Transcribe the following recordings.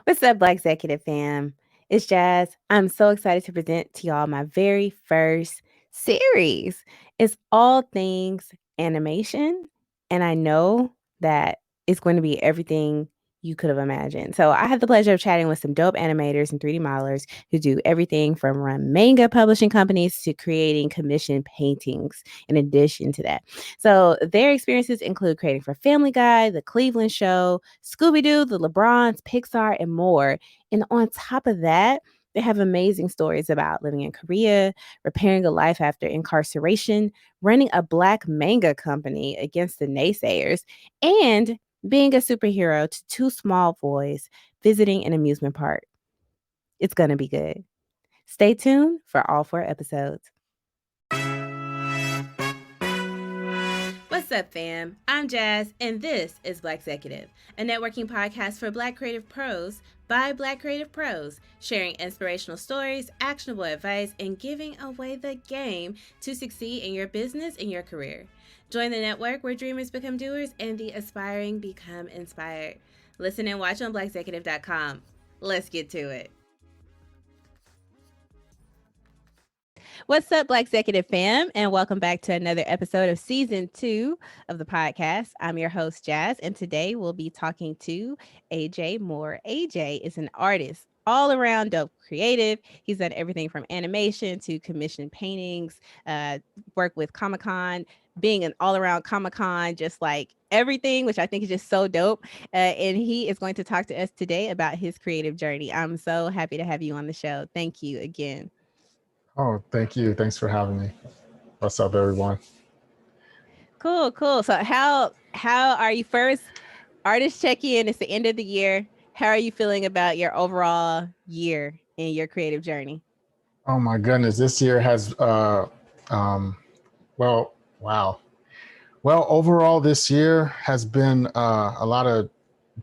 What's up, Blackxecutive fam? It's Jazz. I'm so excited to present to y'all my very first series. It's all things animation, and I know that it's going to be everything you could have imagined. So I had the pleasure of chatting with some dope animators and 3D modelers who do everything from run manga publishing companies to creating commission paintings in addition to that. So their experiences include creating for Family Guy, The Cleveland Show, Scooby Doo, The LeBrons, Pixar, and more. And on top of that, they have amazing stories about living in Korea, repairing a life after incarceration, running a black manga company against the naysayers, and being a superhero to two small boys visiting an amusement park. It's going to be good. Stay tuned for all 4 episodes. What's up, fam? I'm Jazz, and this is Blackxecutive, a networking podcast for Black creative pros by Black creative pros, sharing inspirational stories, actionable advice, and giving away the game to succeed in your business and your career. Join the network where dreamers become doers and the aspiring become inspired. Listen and watch on blackxecutive.com. Let's get to it. What's up, Blackxecutive fam, and welcome back to another episode of season 2 of the podcast. I'm your host, Jazz, and today we'll be talking to AJ Moore. AJ is an artist, all around dope creative. He's done everything from animation to commission paintings, work with Comic Con, being an all around Comic Con, just like everything, which I think is just so dope. And he is going to talk to us today about his creative journey. I'm so happy to have you on the show. Thank you again. Oh, thank you. Thanks for having me. What's up, everyone? Cool, cool. So how are you first? Artist check in. It's the end of the year. How are you feeling about your overall year in your creative journey? Oh my goodness, this year has um, well, wow. Well, overall, this year has been a lot of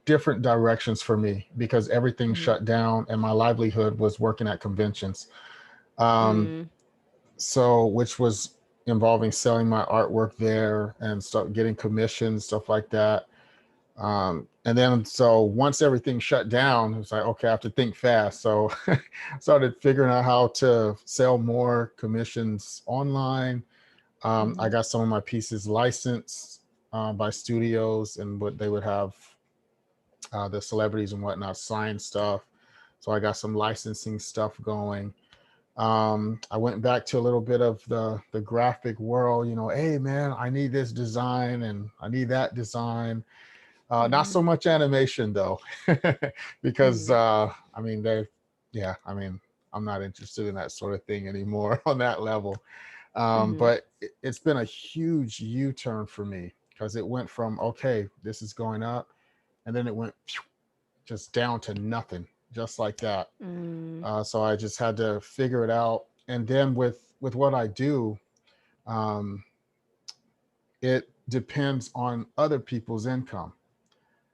different directions for me because everything Mm-hmm. shut down and my livelihood was working at conventions. Um, Mm, so, which was involving selling my artwork there and stuff, getting commissions, stuff like that. And then so once everything shut down, it was like, okay, I have to think fast. So started figuring out how to sell more commissions online. I mm-hmm. got some of my pieces licensed by studios and what they would have the celebrities and whatnot sign stuff. So I got some licensing stuff going. I went back to a little bit of the graphic world. Hey man, I need this design and I need that design. Not Mm-hmm. so much animation though, because Mm-hmm. I mean yeah, I mean I'm not interested in that sort of thing anymore on that level. Mm-hmm. But it's been a huge U-turn for me because it went from okay, this is going up, and then it went just down to nothing, just like that. Mm, So I just had to figure it out, and then with what I do, um, it depends on other people's income.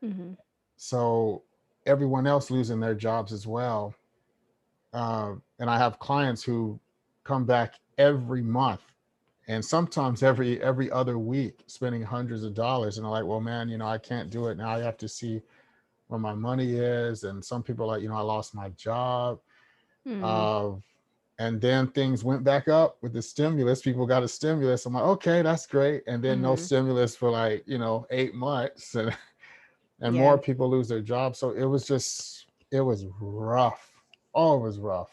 mm-hmm. So everyone else losing their jobs as well. And I have clients who come back every month and sometimes every other week spending hundreds of dollars, and they're like, well man, I can't do it now. I have to see where my money is. And some people are like, I lost my job. Mm, uh, and then things went back up with the stimulus. People got a stimulus. I'm like, okay, that's great. And then no mm-hmm. stimulus for like 8 months. And Yeah. more people lose their jobs. So it was rough. Oh, it was rough.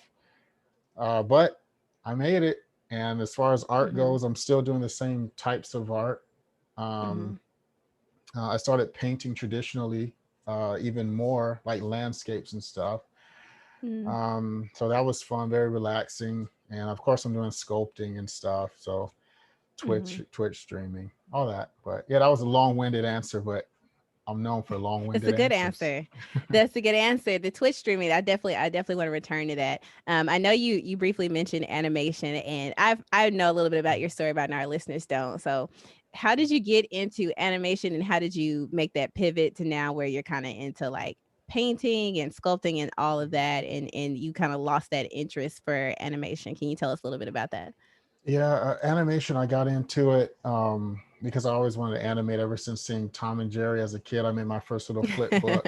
But I made it. And as far as art Mm-hmm. goes, I'm still doing the same types of art. Mm-hmm. Um, I started painting traditionally, even more like landscapes and stuff. Mm, So that was fun, very relaxing. And of course, I'm doing sculpting and stuff. So mm-hmm. Twitch streaming, all that. But yeah, that was a long-winded answer, but I'm known for It's long-winded a good answers. answer. That's a good answer. The Twitch streaming, I definitely want to return to that. I know you briefly mentioned animation, and I know a little bit about your story, but our listeners don't. So, how did you get into animation, and how did you make that pivot to now where you're kind of into like painting and sculpting and all of that, and you kind of lost that interest for animation? Can you tell us a little bit about that? Yeah, animation. I got into it because I always wanted to animate ever since seeing Tom and Jerry as a kid. I made my first little flip book,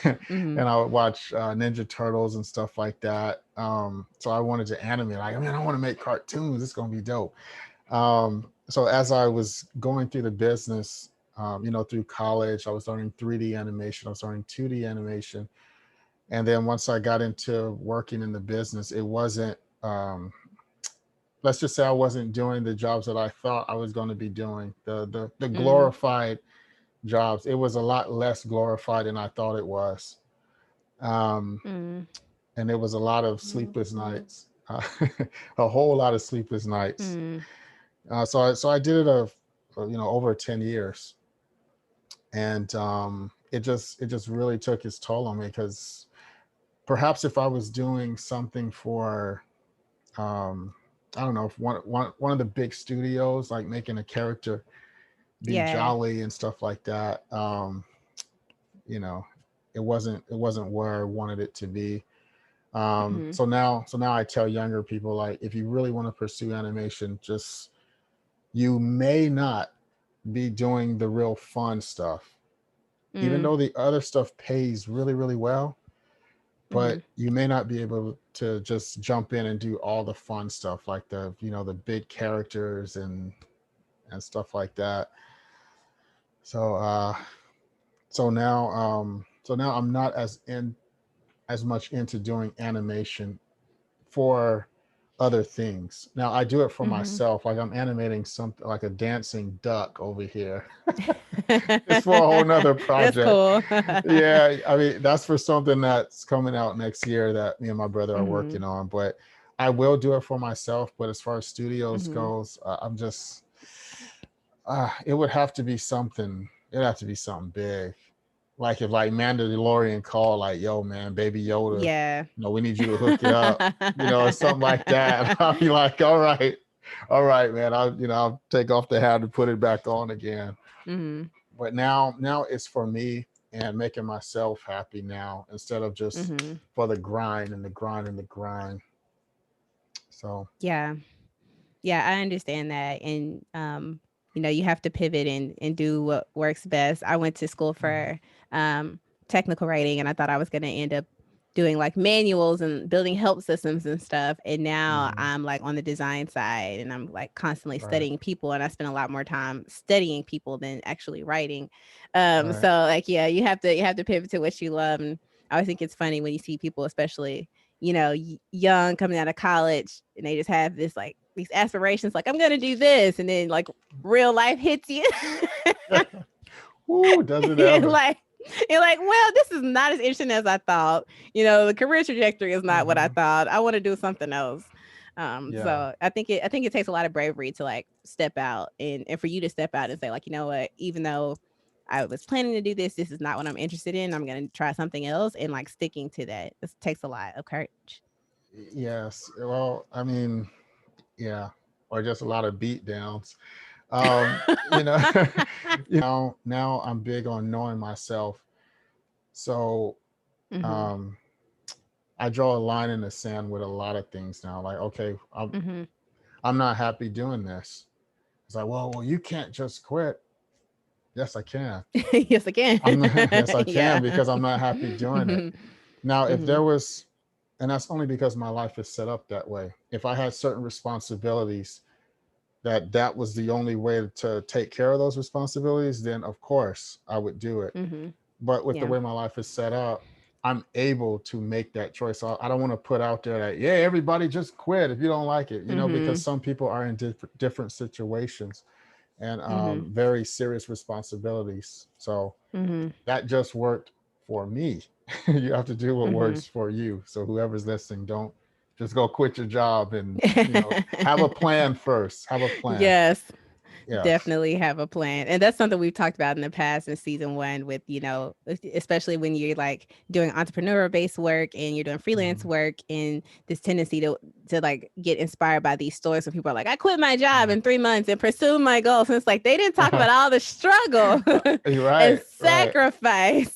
Mm-hmm. and I would watch Ninja Turtles and stuff like that. So I wanted to animate. Like, I mean, I want to make cartoons. It's gonna be dope. So as I was going through the business, through college, I was learning 3D animation. I was learning 2D animation, and then once I got into working in the business, it wasn't. Let's just say I wasn't doing the jobs that I thought I was going to be doing. The Mm, glorified jobs. It was a lot less glorified than I thought it was, um, mm, and it was a lot of sleepless nights, a whole lot of sleepless nights. mm, So I did it over 10 years, and it just really took its toll on me because perhaps if I was doing something for um, I don't know if one of the big studios like making a character be yeah. jolly and stuff like that. You know, it wasn't where I wanted it to be. Mm-hmm. So now I tell younger people, like, if you really want to pursue animation, just you may not be doing the real fun stuff, even Mm, though the other stuff pays really really well. mm-hmm. But you may not be able to just jump in and do all the fun stuff like the big characters and stuff like that. So uh so now um so now I'm not as much into doing animation for other things. Now I do it for Mm-hmm. myself. Like, I'm animating something like a dancing duck over here. It's for a whole nother That's project. cool. Yeah, I mean, that's for something that's coming out next year that me and my brother are Mm-hmm. working on. But I will do it for myself. But as far as studios Mm-hmm. goes, I'm just it would have to be something. It'd have to be something big. Like if like Mandalorian called, like, yo man, Baby Yoda, Yeah. we need you to hook it up, or something like that. I'll be like, all right, man. I'll take off the hat and put it back on again. Mm-hmm. But now it's for me and making myself happy now instead of just Mm-hmm. for the grind and the grind and the grind. So Yeah. Yeah, I understand that. And you have to pivot and do what works best. I went to school mhm, for um technical writing, and I thought I was gonna end up doing like manuals and building help systems and stuff. And now mhm, I'm like on the design side, and I'm like constantly right, studying people, and I spend a lot more time studying people than actually writing. right. So like yeah, you have to pivot to what you love. And I always think it's funny when you see people, especially young coming out of college, and they just have this like these aspirations, like I'm gonna do this, and then like real life hits you. Ooh, does it you're ever? like you're like, well, this is not as interesting as I thought. The career trajectory is not what I Hmm. thought. I want to do something else. Yeah. So I think it takes a lot of bravery to like step out, and for you to step out and say like, you know what, even though I was planning to do this, this is not what I'm interested in. I'm gonna try something else, and like sticking to that. This takes a lot of courage. Yes. Well, I mean, yeah, or just a lot of beat downs. Um, you know, now I'm big on knowing myself. So Mhm. um, I draw a line in the sand with a lot of things now. Like, okay, Mhm. I'm not happy doing this. It's like, well, you can't just quit. Yes, I can. Yes, I can. Yes, I can Yeah. because I'm not happy doing it. Mhm. Now, if Mhm. there was, and that's only because my life is set up that way. If I had certain responsibilities that was the only way to take care of those responsibilities, then of course I would do it. Mhm. But with the Yeah. way my life is set up, I'm able to make that choice. I don't want to put out there that, yeah, everybody just quit if you don't like it, because Mhm. some people are in different situations and Mhm. very serious responsibilities. So Mhm. that just worked for me. You have to do what Mhm. works for you. So whoever's listening, don't just go quit your job and have a plan first. Have a plan. Yes. Yes. Definitely have a plan. And that's something we've talked about in the past in season one with, especially when you're like doing entrepreneur based work and you're doing freelance Mhm. work, and this tendency to like get inspired by these stories when people are like, I quit my job Right. in 3 months and pursued my goals. And it's like they didn't talk about all the struggle You're and right. Right. sacrifice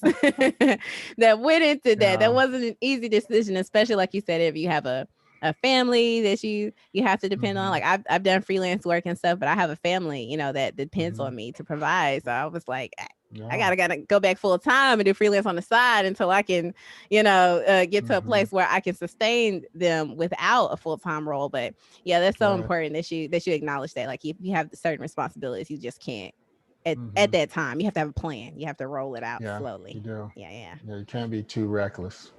that went into that. Yeah. That wasn't an easy decision, especially like you said, if you have a family that you have to depend on. Mm-hmm. Like I've done freelance work and stuff, but I have a family, that depends Mm-hmm. on me to provide. So I was like, I Yeah. gotta go back full time and do freelance on the side until I can, get to a Mm-hmm. place where I can sustain them without a full time role. But yeah, that's so Right. important that you acknowledge that. Like if you have certain responsibilities, you just can't Mm-hmm. at that time. You have to have a plan. You have to roll it out Yeah, you slowly. do. Yeah, yeah. Yeah, you can't be too reckless.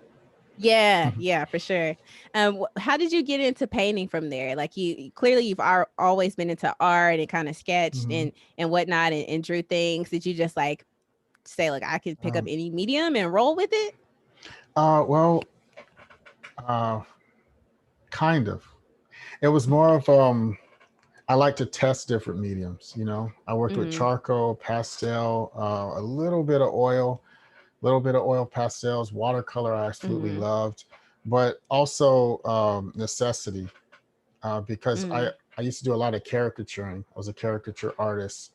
Yeah, yeah, for sure. How did you get into painting from there? Like clearly you've always been into art and kind of sketched Mm-hmm. and whatnot and drew things. Did you just like say like I could pick up Um, any medium and roll with it? well, uh, kind of. It was more of I like to test different mediums. I worked with Mm-hmm. charcoal, pastel, a little bit of oil pastels, watercolor. I absolutely Mm-hmm. loved, but also necessity because Mm-hmm. I used to do a lot of caricaturing. I was a caricature artist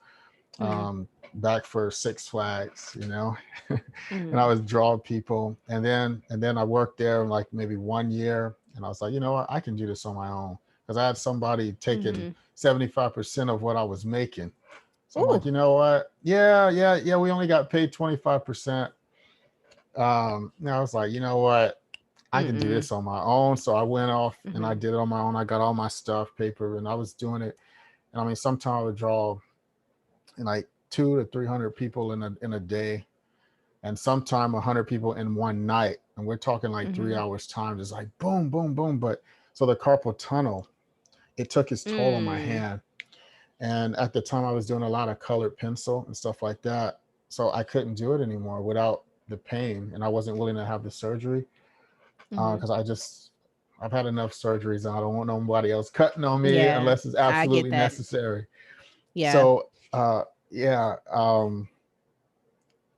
Mm-hmm. back for Six Flags, and I Mm-hmm. would draw people, and then I worked there like maybe 1 year, and I was like, you know what, I can do this on my own because I had somebody taking Mm-hmm. 75% of what I was making. So I'm Ooh. like, you know what? Yeah, yeah, yeah. We only got paid 25%. And I was like, you know what? I can do Mm-mm. this on my own. So I went off and I Mm-hmm. did it on my own. I got all my stuff, paper, and I was doing it. And I mean, sometimes I would draw like 200 to 300 people in a day, and sometime 100 people in one night. And we're talking like three Mm-hmm. hours time, just like boom, boom, boom. But so the carpal tunnel, it took its toll on my Mm. hand. And at the time, I was doing a lot of colored pencil and stuff like that. So I couldn't do it anymore without the pain, and I wasn't willing to have the surgery Mm-hmm. because I've had enough surgeries, and I don't want nobody else cutting on me Yeah, unless it's I get absolutely that. necessary. Yeah. So yeah,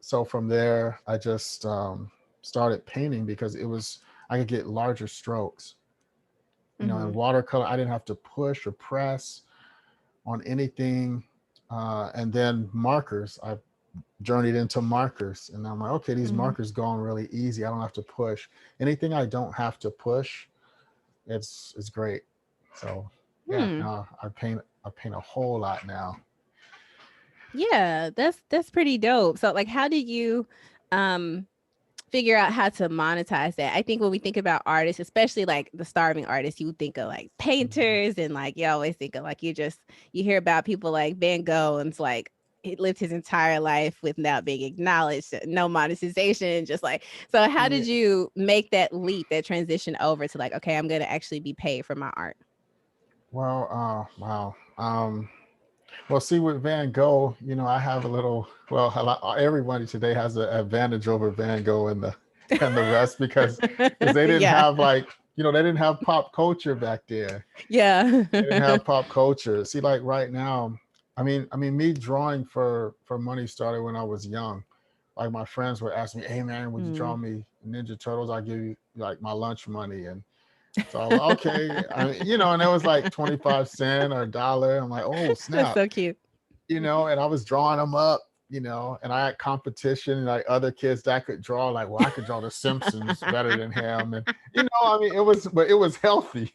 so from there, I just started painting because I could get larger strokes. In Mm-hmm. watercolor, I didn't have to push or press on anything. And then markers, I journeyed into markers, and I'm like, okay, these Mm-hmm. markers going really easy. I don't have to push anything. I don't have to push. It's great. So yeah, Hmm. now I paint a whole lot now. Yeah, that's pretty dope. So like how did you um figure out how to monetize that? I think when we think about artists, especially like the starving artists, you think of like Mhm. painters and like you always think of like you hear about people like Van Gogh and it's like he lived his entire life without being acknowledged, no monetization, just like so how Yeah. did you make that leap, that transition over to like, okay, I'm gonna actually be paid for my art? Well, wow. Well, see, with Van Gogh, I have a little. Well, everybody today has an advantage over Van Gogh and the rest because they didn't Yeah. have like they didn't have pop culture back there. Yeah. They didn't have pop culture. See, like right now, I mean, me drawing for money started when I was young. Like my friends would ask me, "Hey man, would you draw Mm. me Ninja Turtles? I'll give you like my lunch money." And so I was like, okay, and it was like 25 cents or $1. I'm like, oh That's snap, so cute. and I was drawing them up. And I had competition, like other kids that could draw, like, well, I could draw the Simpsons better than him. And, I mean, it was healthy.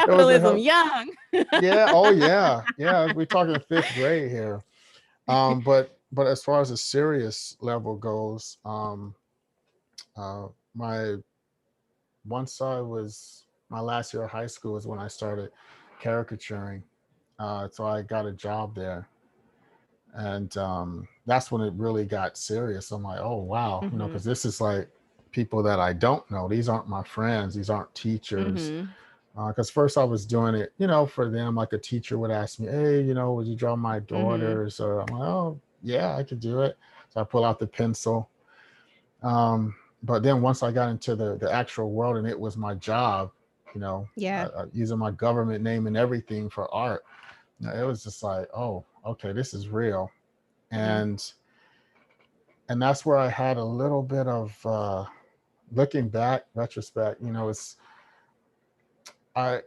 It was a Capitalism, health. young. Yeah. Oh yeah. Yeah. We're talking fifth grade here. But as far as the serious level goes, my once I was my last year of high school is when I started caricaturing. So I got a job there, and that's when it really got serious. I'm like, oh wow, Mhm. because this is like people that I don't know. These aren't my friends. These aren't teachers. Mhm. Because first I was doing it, for them. Like a teacher would ask me, hey, would you draw my Mhm. daughters? Or I'm like, oh yeah, I could do it. So I pull out the pencil. But then once I got into the actual world and it was my job, Yeah. using my government name and everything for art, it was just like, oh, okay, this is real. Mhm. And that's where I had a little bit of looking back, retrospect. It's I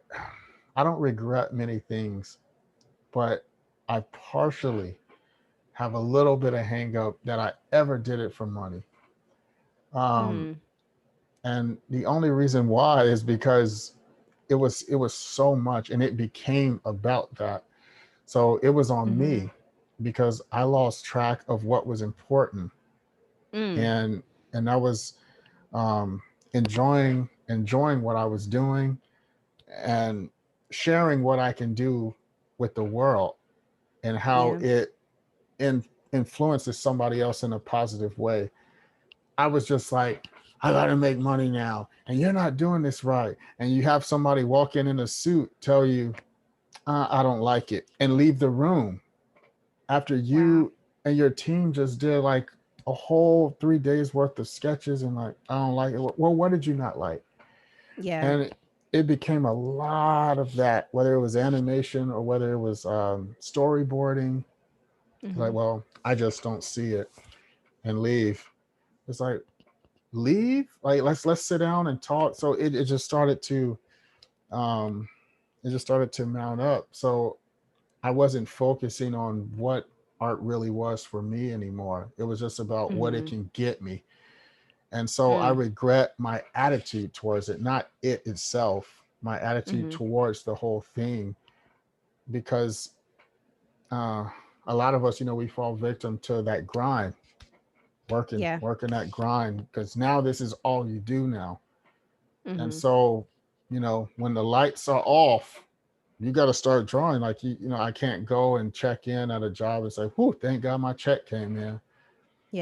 I don't regret many things, but I partially have a little bit of hang up that I ever did it for money. Um, Mhm. and the only reason why is because it was so much, and it became about that. So it was on Mm-hmm. me because I lost track of what was important, Mm. and I was um, enjoying what I was doing and sharing what I can do with the world and how Yeah. it in, influences somebody else in a positive way. I was just like, I got to make money now, and you're not doing this right. And you have somebody walk in a suit tell you, I don't like it, and leave the room after Wow. you and your team just did like a whole 3 days worth of sketches and like, I don't like it. Well, what did you not like? Yeah. And it became a lot of that, whether it was animation or whether it was storyboarding. Mm-hmm. Like, well, I just don't see it, and leave. It's like, leave, like let's sit down and talk. So it just started to um mount up. So I wasn't focusing on what art really was for me anymore. It was just about what it Mm-hmm. can get me. And so I Mm. regret my attitude towards it, not it itself, my attitude Mm-hmm. towards the whole thing, because uh, a lot of us, we fall victim to that grind, Yeah. working that grind, because now this is all you do now. And Mm-hmm. so, when the lights are off, you got to start drawing. Like, I can't go and check in at a job and say, whew, thank God my check came in.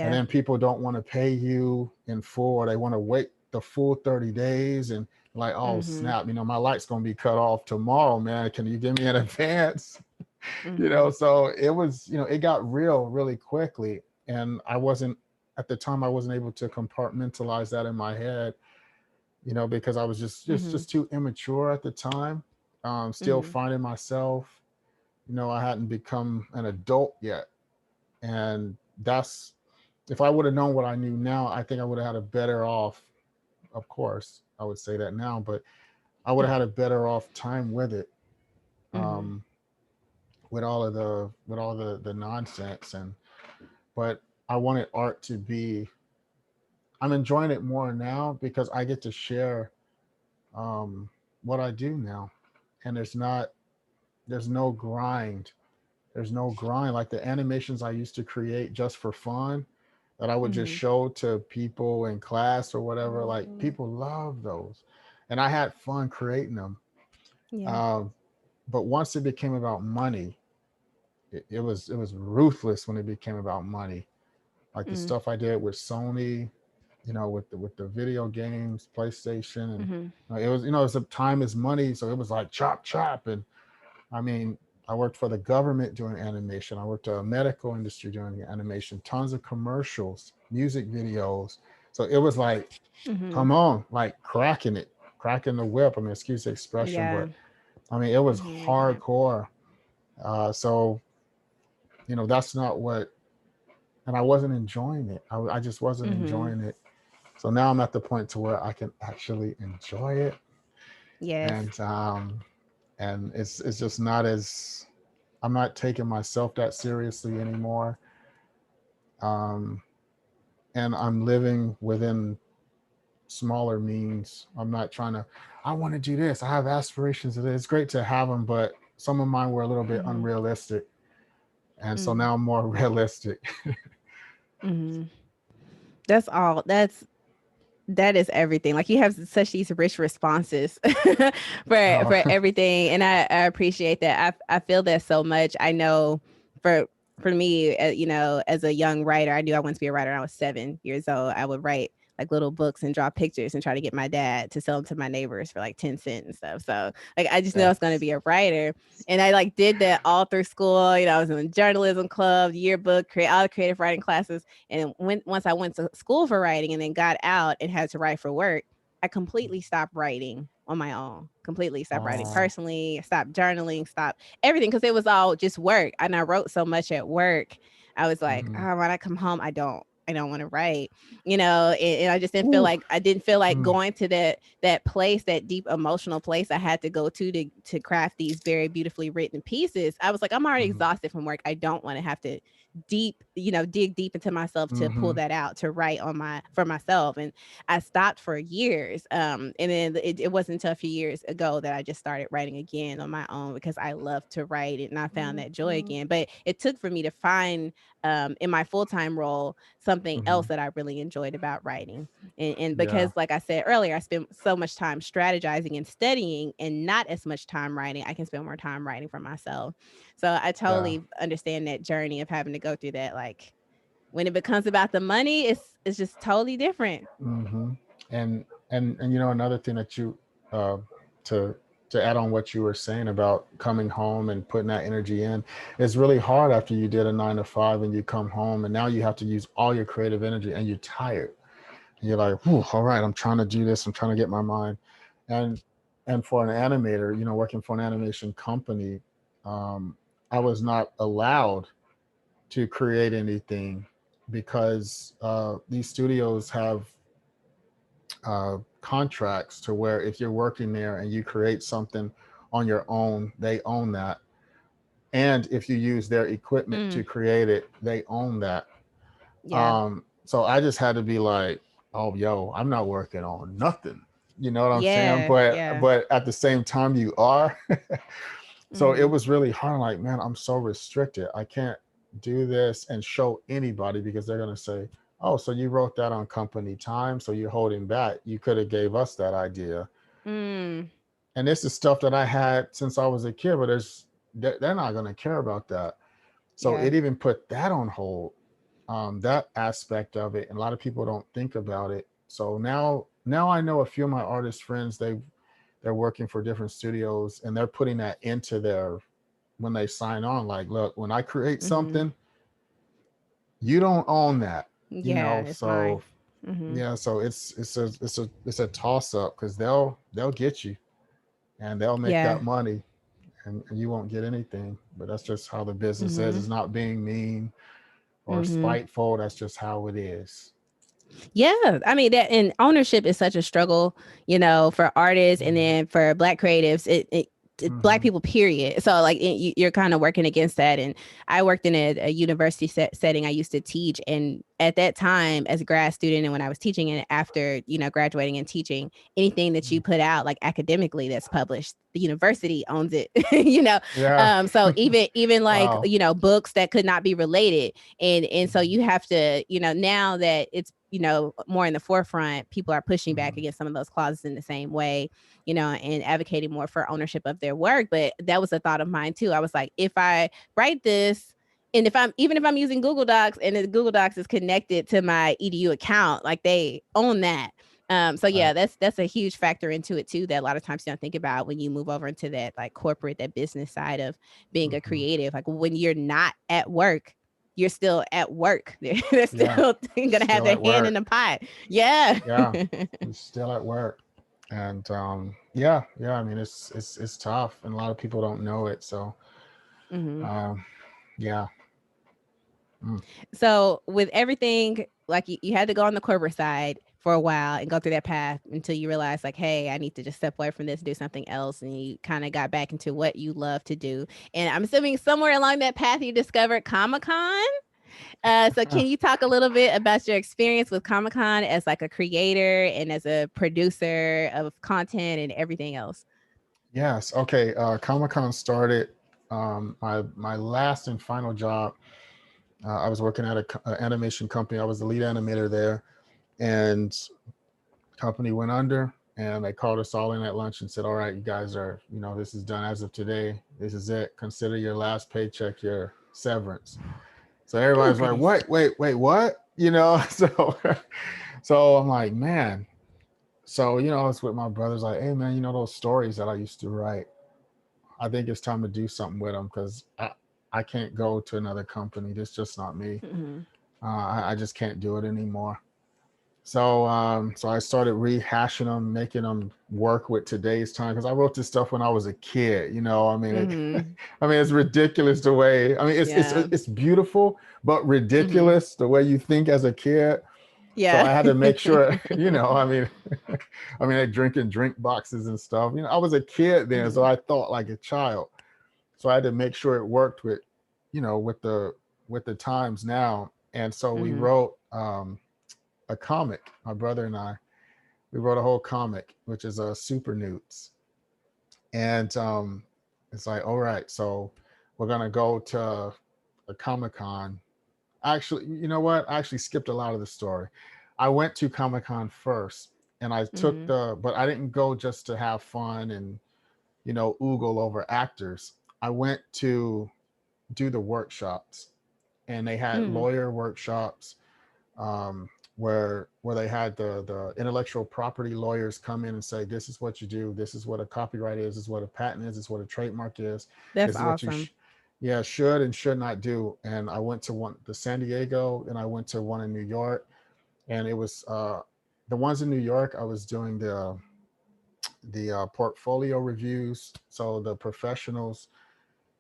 And Yeah. then people don't want to pay you in full, or they want to wait the full 30 days. And like, oh, Mm-hmm. snap, my light's going to be cut off tomorrow, man. Can you give me an advance? Mm-hmm. So it was, it got real really quickly. And at the time, I wasn't able to compartmentalize that in my head, because I was just just Mm-hmm. just too immature at the time. Still Mm-hmm. finding myself. I hadn't become an adult yet, and that's if I would have known what I knew now, I think I would have had a better off. Of course, I would say that now, but I would have had a better off time with it, Mm-hmm. um, with all the nonsense. And but I wanted art to be. I'm enjoying it more now because I get to share um, what I do now, and there's no grind. There's no grind like the animations I used to create just for fun that I would just Mm-hmm. show to people in class or whatever. Like people love those, and I had fun creating them. Yeah. Um, but once it became about money, it was ruthless when it became about money. Like the Mm-hmm. stuff I did with Sony, with the video games, PlayStation, and Mm-hmm. it was it was a time is money, so it was like chop chop. And I mean, I worked for the government doing animation. I worked in the medical industry doing animation. Tons of commercials, music videos. So it was like, Mm-hmm. come on, like cracking the whip. I mean, excuse the expression, Yeah. but I mean, it was Mm-hmm. I get it. hardcore. So that's not what, and I wasn't enjoying it. I just wasn't Mm-hmm. enjoying it. So now I'm at the point to where I can actually enjoy it, Yes. and it's just not as I'm not taking myself that seriously anymore. Um, and I'm living within smaller means. I'm not trying to, I want to do this. I have aspirations of this. It's great to have them, but some of mine were a little bit Mm-hmm. unrealistic. And so Mm-hmm. now I'm more realistic. Mm-hmm. That's all. That is everything. Like you have such these rich responses for Oh, everything, and I appreciate that. I feel that so much. I know for for me, as a young writer, I knew I wanted to be a writer. When I was 7 years old. I would write like little books and draw pictures and try to get my dad to sell them to my neighbors for like 10 cents and stuff. So like I just knew I was going to that's, be a writer, and I like did that all through school. I was in the journalism club, yearbook, create all the creative writing classes. And once I went to school for writing and then got out and had to write for work, I completely stopped writing on my own. Completely stopped writing oh, personally, stopped journaling, stopped everything because it was all just work. And I wrote so much at work. I was like, mm-hmm. oh, when I come home, I don't want to write, and I just didn't feel Ooh, like mm, going to that place, that deep emotional place I had to go to craft these very beautifully written pieces. I was like, I'm already mm-hmm. exhausted from work. I don't want to have to dig deep into myself to pull Mm-hmm. that out, to write on my for myself. And I stopped for years. And then it wasn't until a few years ago that I just started writing again on my own, because I love to write and I found that joy again. But it took for me to find in my full-time role something Mm-hmm. else that I really enjoyed about writing. And Yeah. because, like I said earlier, I spent so much time strategizing and studying and not as much time writing, I can spend more time writing for myself. So I Yeah. totally understand that journey of having to go through that. Like, when it becomes about the money, it's just totally different. Mm-hmm. And another thing that you uh to add on what you were saying about coming home and putting that energy in, it's really hard after you did a 9 to 5 and you come home and now you have to use all your creative energy and you're tired. And you're like, all right, I'm trying to do this, I'm trying to get my mind. And for an animator, working for an animation company, um, I was not allowed to create anything because these studios have contracts to where if you're working there and you create something on your own, they own that. And if you use their equipment Mm, to create it, they own that. yeah. So I just had to be like, oh, yo, I'm not working on nothing. You know what I'm saying? Yeah. But Yeah. at the same time, you are. So it Mm-hmm. was really hard. I'm like, man, I'm so restricted. I can't do this and show anybody because they're gonna say, oh, so you wrote that on company time, so you're holding back. You could have gave us that idea. Mm, And this is stuff that I had since I was a kid, but they're not gonna care about that. So yeah. it even put that on hold, that aspect of it, and a lot of people don't think about it. So now I know a few of my artist friends, they're working for different studios and they're putting that into their when they sign on, like, look, when I create Mm-hmm. something, you don't own that, Yeah, it's mine. so Mm-hmm. yeah, so it's a toss up because they'll get you and they'll make Yeah. that money, and you won't get anything. But that's just how the business is. Mm-hmm. It's not being mean or Mm-hmm. spiteful. That's just how it is. Yeah, I mean that, and ownership is such a struggle, for artists and then for Black creatives. Black Mm-hmm. people, period. So like you're kind of working against that. And I worked in a university setting. I used to teach, and at that time, as a grad student, and when I was teaching, and after graduating and teaching, anything that you put out like academically that's published, the university owns it. Yeah. So even like Wow. books that could not be related, and so you have to, now that it's more in the forefront, people are pushing back Mm-hmm. against some of those clauses in the same way, and advocating more for ownership of their work. But that was a thought of mine too. I was like, if I write this, and if I'm using Google Docs and the Google Docs is connected to my EDU account, like they own that. So yeah, Right. that's a huge factor into it too, that a lot of times you don't think about when you move over into that like corporate, that business side of being a Mm-hmm. creative. Like when you're not at work, you're still at work. They're Yeah. still gonna have Still their at hand in work. the pot. Yeah. Yeah. You're still at work. And yeah, I mean it's tough and a lot of people don't know it. So Hmm. um yeah. Mm. So with everything, like you had to go on the corporate side for a while and go through that path until you realized like, hey, I need to just step away from this, do something else. And you kind of got back into what you love to do. And I'm assuming somewhere along that path you discovered Comic-Con. So can you talk a little bit about your experience with Comic-Con as like a creator and as a producer of content and everything else? Yes. Okay. Comic-Con started, my last and final job. I was working at a animation company. I was the lead animator there, and company went under. And they called us all in at lunch and said, "All right, you guys are, this is done as of today. This is it. Consider your last paycheck your severance." So Oh everybody's like, goodness. wait, what?" So I'm like, man. So, I was with my brothers, like, hey, man, those stories that I used to write, I think it's time to do something with them because I can't go to another company. That's just not me. Hmm. I just can't do it anymore. So I started rehashing them, making them work with today's time because I wrote this stuff when I was a kid. I mean, Hmm. I mean, it's ridiculous the way. I mean, Yeah. it's beautiful, but Hmm. ridiculous the way you think as a kid. So Yeah. I had to make sure, I mean, I mean, they drinking drink boxes and stuff. I was a kid then, so Hmm. I thought like a child. So I had to make sure it worked with, with the with the times now. And so we Mhm. wrote a comic. My brother and I, we wrote a whole comic, which is a super newts. And it's like, all right, so we're gonna go to a Comic Con. Actually, you know what? I actually skipped a lot of the story. I went to Comic Con first, and I took Mhm. but I didn't go just to have fun and oogle over actors. I went to do the workshops, and they had Mm. lawyer workshops, where they had the intellectual property lawyers come in and say, this is what you do, this is what a copyright is, this is what a patent is, this is what a trademark is, That's this is what you awesome. yeah, should and should not do. And I went to one, the San Diego, and I went to one in New York. And it was the ones in New York, I was doing the portfolio reviews, so the professionals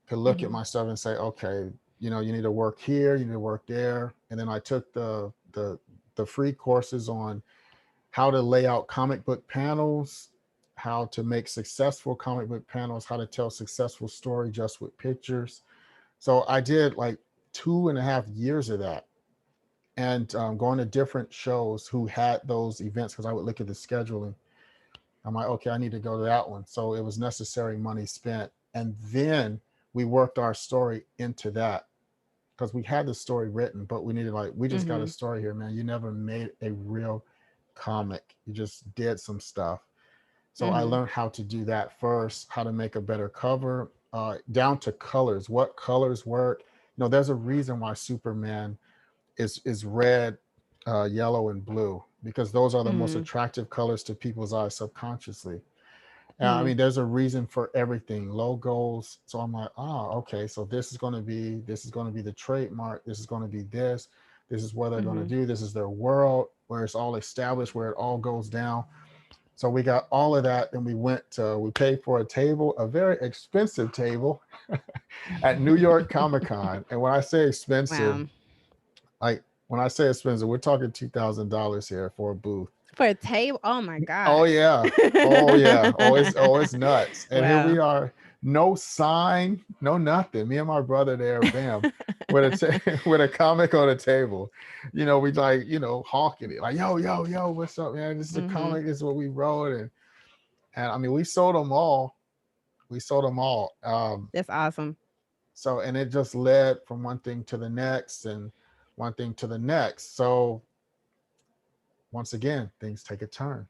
could look at Mhm. my stuff and say, okay, you need to work here, you need to work there. And then I took the free courses on how to lay out comic book panels, how to make successful comic book panels, how to tell successful story just with pictures. So I did like 2.5 years of that, and going to different shows who had those events, because I would look at the scheduling. I'm like, okay, I need to go to that one. So it was necessary money spent. And then we worked our story into that, because we had the story written, but we needed, like, we just got a Mhm. story here, man. You never made a real comic. You just did some stuff. So I Mhm. learned how to do that first, how to make a better cover, down to colors, what colors work. There's a reason why Superman is red, yellow, and blue, because those are the most Mhm. attractive colors to people's eyes subconsciously. I Mhm. mean, there's a reason for everything, logos. So I'm like, oh, okay. So this is going to be the trademark. This is going to be this. This is what they're going to Mhm. do. This is their world where it's all established, where it all goes down. So we got all of that. Then we paid for a table, a very expensive table at New York Comic Con. And when I say expensive, Wow. like when I say expensive, we're talking $2,000 here for a booth. For a table? Oh my Oh gosh. yeah. Oh yeah. Oh, it's nuts. And here we Wow. are, no sign, no nothing. Me and my brother there, bam, with with a comic on the table. We like, hawking it. Like, yo, yo, yo, what's up, man? This is a Mhm. comic, this is what we wrote. And I mean, we sold them all. We sold them all. That's awesome. So, and it just led from one thing to the next and one thing to the next. So once again, things take a turn.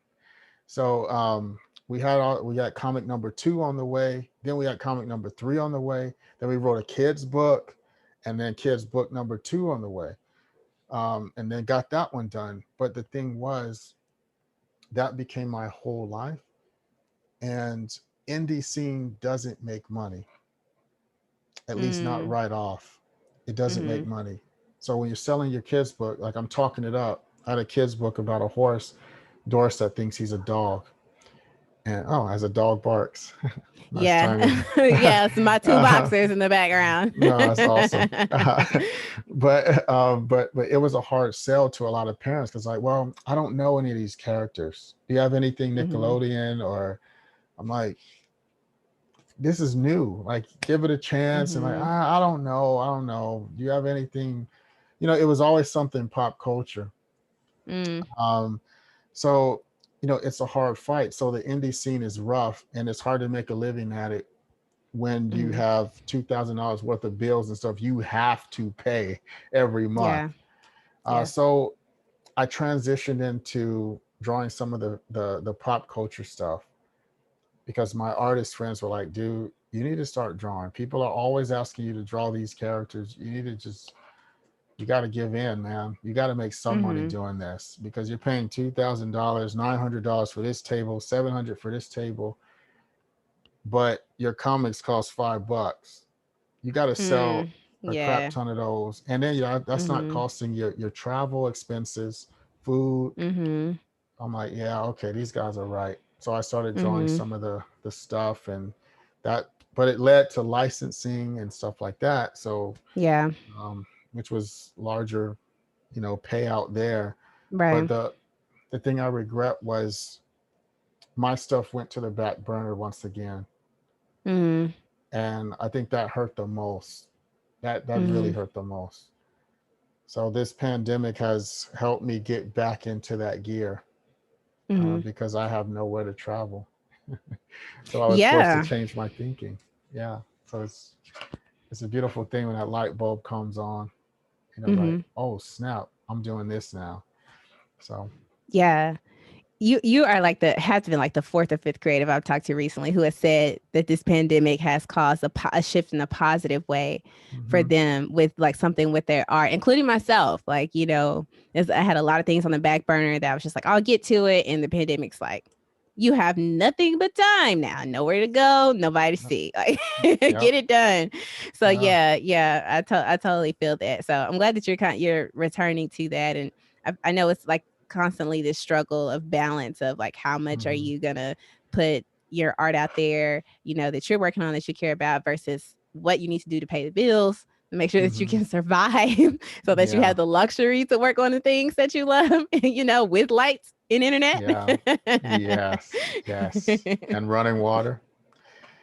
So we got comic number 2 on the way. Then we had comic number 3 on the way. Then we wrote a kids book, and then kids book number 2 on the way. And then got that one done. But the thing was, that became my whole life. And indie scene doesn't make money, at least not Mm. right off. It doesn't make Mhm. money. So when you're selling your kids book, like I'm talking it up. I had a kids book about a horse, Doris, that thinks he's a dog. And oh, as a dog barks. Nice Yeah. timing. Yes, my 2 uh, boxers in the background. no, that's awesome. But it was a hard sell to a lot of parents, because, like, well, I don't know any of these characters. Do you have anything Mhm. Nickelodeon? Or I'm like, this is new. Like, give it a chance. And like, Mhm. I don't know. I don't know. Do you have anything? It was always something pop culture. Mm. Um, so it's a hard fight. So the indie scene is rough, and it's hard to make a living at it when you Mhm. have $2,000 worth of bills and stuff you have to pay every month. Yeah. Yeah. So I transitioned into drawing some of the pop culture stuff, because my artist friends were like, dude, you need to start drawing. People are always asking you to draw these characters. You need to just, you got to give in, man. You got to make some money Mhm. doing this, because you're paying $2,000, $900 for this table, 700 for this table, but your comics cost $5. You got to sell Mm. a crap Yeah. ton of those, and then that's not Mhm. costing your travel expenses, food. Mhm. I'm like, yeah, okay, these guys are right. So I started drawing Mhm. some of the stuff, and that, but it led to licensing and stuff like that. So, Yeah. um, which was larger, payout there. But Right. the thing I regret was my stuff went to the back burner once again, Mhm. and I think that hurt the most, That really Mhm. hurt the most. So this pandemic has helped me get back into that gear Mhm. because I have nowhere to travel. So I was forced to Yeah. change my thinking. Yeah. So it's a beautiful thing when that light bulb comes on. Like, Mhm. oh snap, I'm doing this now. So Yeah. You are like the has been like the fourth or fifth creative I've talked to recently who has said that this pandemic has caused a shift in a positive way for hmm them with like something with their art, including myself. Like, I had a lot of things on the back burner that I was just like, I'll get to it. And the pandemic's like, you have nothing but time now, nowhere to go, nobody to see. Like, yep, get it done. So yeah, yeah, I totally feel that. So I'm glad that you're returning to that, and I know it's like constantly this struggle of balance of like how much are hmm you gonna put your art out there, that you're working on that you care about versus what you need to do to pay the bills to make sure that you hmm can survive so that you yeah, have the luxury to work on the things that you love, with lights and internet. yeah, yes, yes, and running water.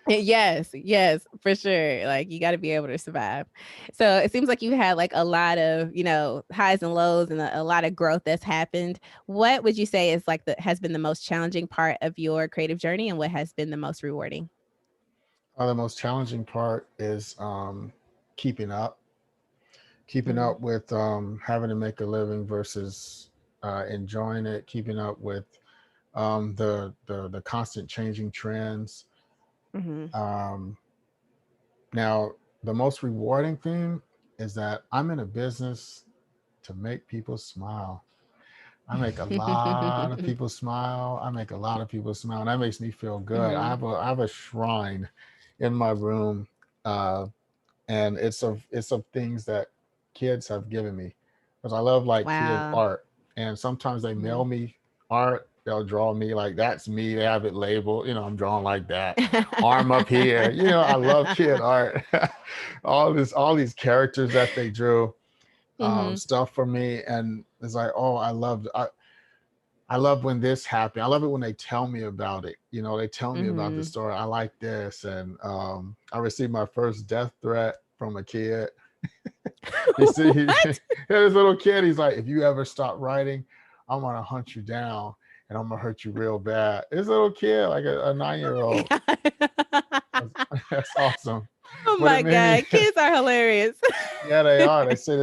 Yes, yes, for sure. Like you got to be able to survive. So it seems like you had like a lot of, highs and lows and a lot of growth that's happened. What would you say is like has been the most challenging part of your creative journey and what has been the most rewarding? The most challenging part is keeping up, keeping Mm, up with having to make a living versus enjoying it, keeping up with the constant changing trends. mhm. Um, Now, the most rewarding thing is that I'm in a business to make people smile. I make a lot of people smile. I make a lot of people smile, and that makes me feel good. Mhm. I have a shrine in my room, uh, and it's of things that kids have given me because I love like kid Wow. art, and sometimes they mail Mhm. me art. They'll draw me like that's me. They have it labeled. I'm drawing like that. Arm up here. I love kid art. All these characters that they drew, Mhm. stuff for me, and it's like, oh, I love when this happened. I love it when they tell me about it. They tell me about the Mhm. story. I like this, and I received my first death threat from a kid. He said, What? this little kid, he's like, if you ever stop writing, I'm gonna hunt you down and I'm gonna hurt you real bad. This little kid, like a 9-year-old. That's, that's awesome. Oh But it my made me, god, kids are hilarious. yeah, they are. They say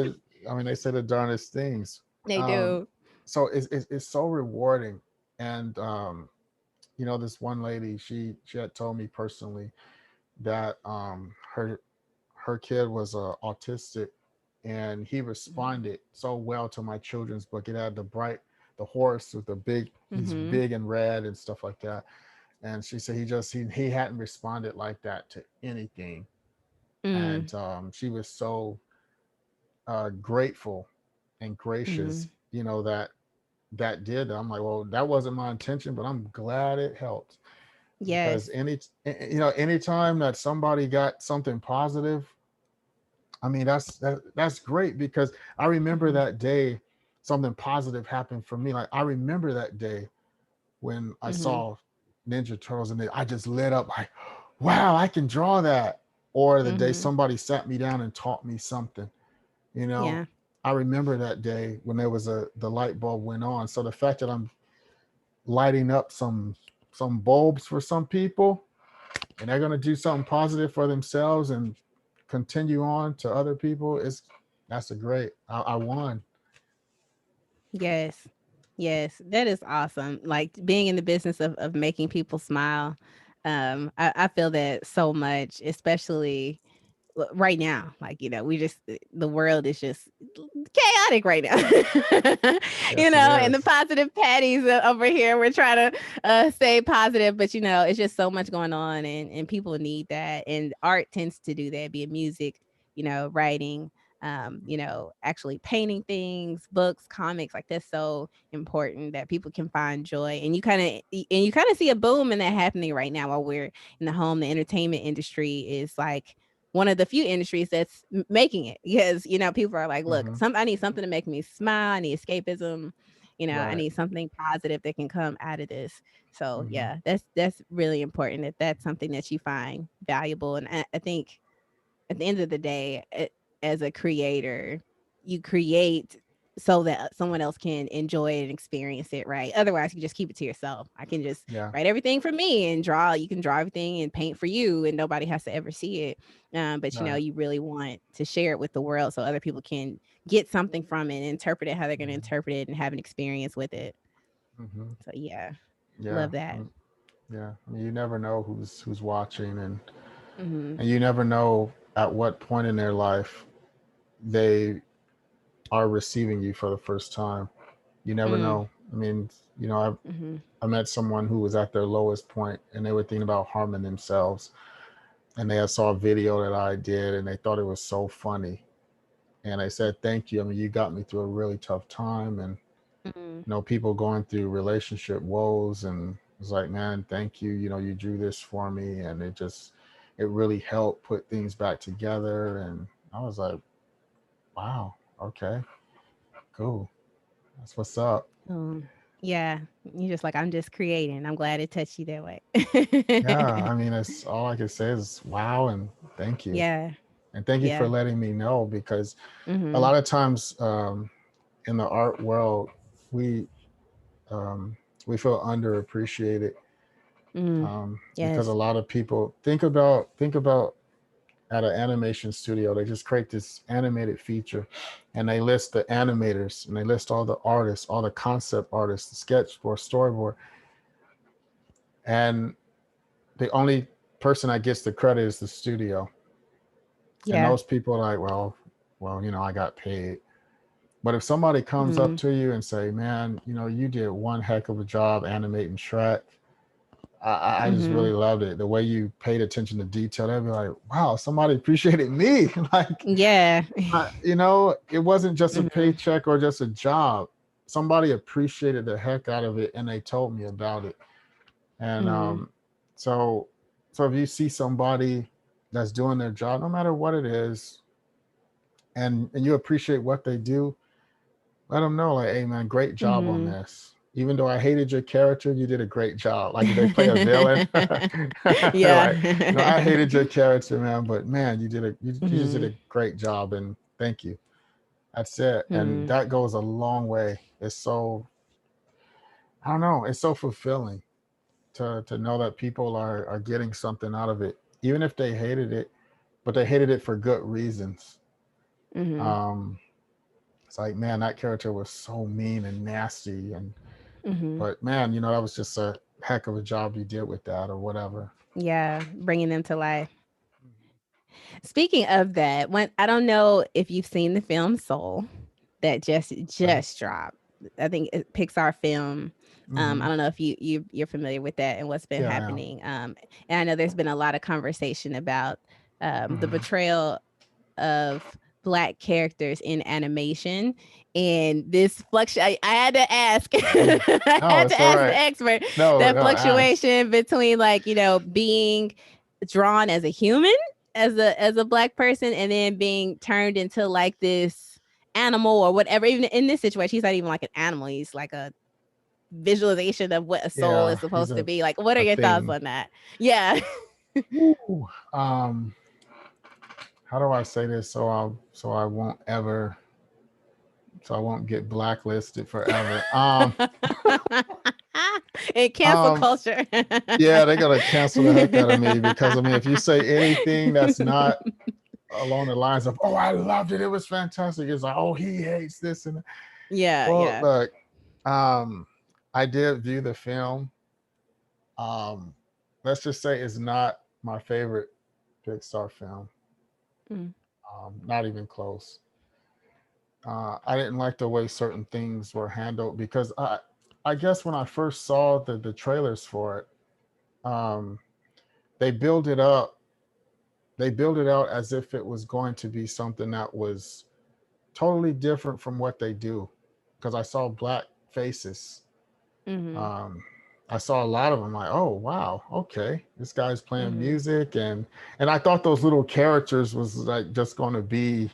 the darndest things. They Um, do. so it's so rewarding. And this one lady, she had told me personally that her kid was autistic, and he responded so well to my children's book. It had the horse with the big, he's Mhm. big and red and stuff like that. And she said he hadn't responded like that to anything. Mm. And she was so grateful and gracious, Mhm. that did that. I'm like, well, that wasn't my intention, but I'm glad it helped because Yes. anytime that somebody got something positive, I mean, that's great because I remember Mhm. that day something positive happened for me. Like I remember that day when I Mhm. saw Ninja Turtles and I just lit up like, wow, I can draw that. Or the day Mhm. somebody sat me down and taught me something, you know. Yeah. I remember that day when there was the light bulb went on. So the fact that I'm lighting up some bulbs for some people and they're going to do something positive for themselves and continue on to other people, that's a great. I won. Yes. Yes. That is awesome. Like being in the business of making people smile. I feel that so much, especially right now. Like, we just the world is just chaotic right now. Yes, it And the is. positive patties over here, we're trying to stay positive, but it's just so much going on, and people need that. And art tends to do that, be it music, writing, actually painting things, books, comics, like that's so important that people can find joy. And you kind of see a boom in that happening right now while we're in the entertainment industry is like one of the few industries that's making it because people are like, look, hmm I need something to make me smile, I need escapism, I Right. need something positive that can come out of this. So hmm yeah, that's really important that that's something that you find valuable. And I think at the end of the day, as a creator, you create so that someone else can enjoy it and experience it, right? Otherwise, you just keep it to yourself. I can just Yeah. write everything for me and draw. You can draw everything and paint for you, and nobody has to ever see it. But Right. you really want to share it with the world so other people can get something from it and interpret it how they're going to interpret it and have an experience with it. Mm-hmm. So yeah, Yeah. love that. Yeah. I mean, you never know who's watching, Hmm. and you never know at what point in their life they are receiving you for the first time. You never Mm. know. I mean, you know, Hmm. I met someone who was at their lowest point and they were thinking about harming themselves. And they had saw a video that I did and they thought it was so funny. And I said, thank you. I mean, you got me through a really tough time. And, Hmm. you know, people going through relationship woes. And it's like, man, thank you. You know, you drew this for me. And it really helped put things back together. And I was like, wow, okay, cool. That's what's up. Oh, yeah. You just like, I'm just creating. I'm glad it touched you that Yeah, way. I mean, it's all I can say is wow and thank you. Yeah. And thank you for Yeah. letting me know because a Mhm. lot of times in the art world, we um, we feel underappreciated Mm. because a Yes. lot of people think about at an animation studio, they just create this animated feature and they list the animators and they list all the artists, all the concept artists, the sketchboard, storyboard, and the only person that gets the credit is the studio. And Yeah. those people are like, well, you know, I got paid. But if somebody comes up Mm. to you and say, man, you know, you did one heck of a job animating Shrek. I just really Mhm. loved it. The way you paid attention to detail, they'd be like, wow, somebody appreciated me. Like, Yeah. you know, it wasn't just a Mhm. paycheck or just a job. Somebody appreciated the heck out of it and they told me about it. And Mhm. so, so if you see somebody that's doing their job, no matter what it is, and you appreciate what they do, let them know, like, hey man, great job on Mhm. this. Even though I hated your character, you did a great job. Like if they play a villain, Yeah. like, you know, I hated your character, man, but man, you just did Mhm. a great job, and thank you. That's it, and Mhm. that goes a long way. It's so I don't know, it's so fulfilling to know that people are getting something out of it, even if they hated it, but they hated it for good reasons. Mhm. Um, it's like, man, that character was so mean and nasty, and Mhm. but man, you know, that was just a heck of a job you did with that or whatever. Yeah, bringing them to life. Speaking of that, when I don't know if you've seen the film Soul that Okay. just dropped. I think Pixar film. Mm-hmm. I don't know if you're familiar with that and what's been Yeah, I am. happening. And I know there's been a lot of conversation about the Mm-hmm. betrayal of black characters in animation and this I had to ask Mm. I No, had it's to all ask the right. expert No, that no, ask. fluctuation between like being drawn as a human as a black person and then being turned into like this animal or whatever. Even in this situation, he's not even like an animal, he's like a visualization of what a soul is Yeah, he's supposed to be. Like, what are a your thoughts thing. on that? Yeah. Woo. Um, how do I say this so I won't ever so I won't get blacklisted forever. In cancel Um, culture. yeah, they gotta cancel the heck out of me because I mean, if you say anything that's not along the lines of, "Oh, I loved it, it was fantastic," it's like, "Oh, he hates this," and Yeah, well, yeah. look, um, I did view the film. Um, let's just say it's not my favorite Pixar film. Mm, Not even close. I didn't like the way certain things were handled because I guess when I first saw the trailers for it, they build it up. They build it out as if it was going to be something that was totally different from what they do. Because I saw black faces. mhm, Um, I saw a lot of them. Like, oh wow, okay, this guy's playing mhm, music, and I thought those little characters was like just going to be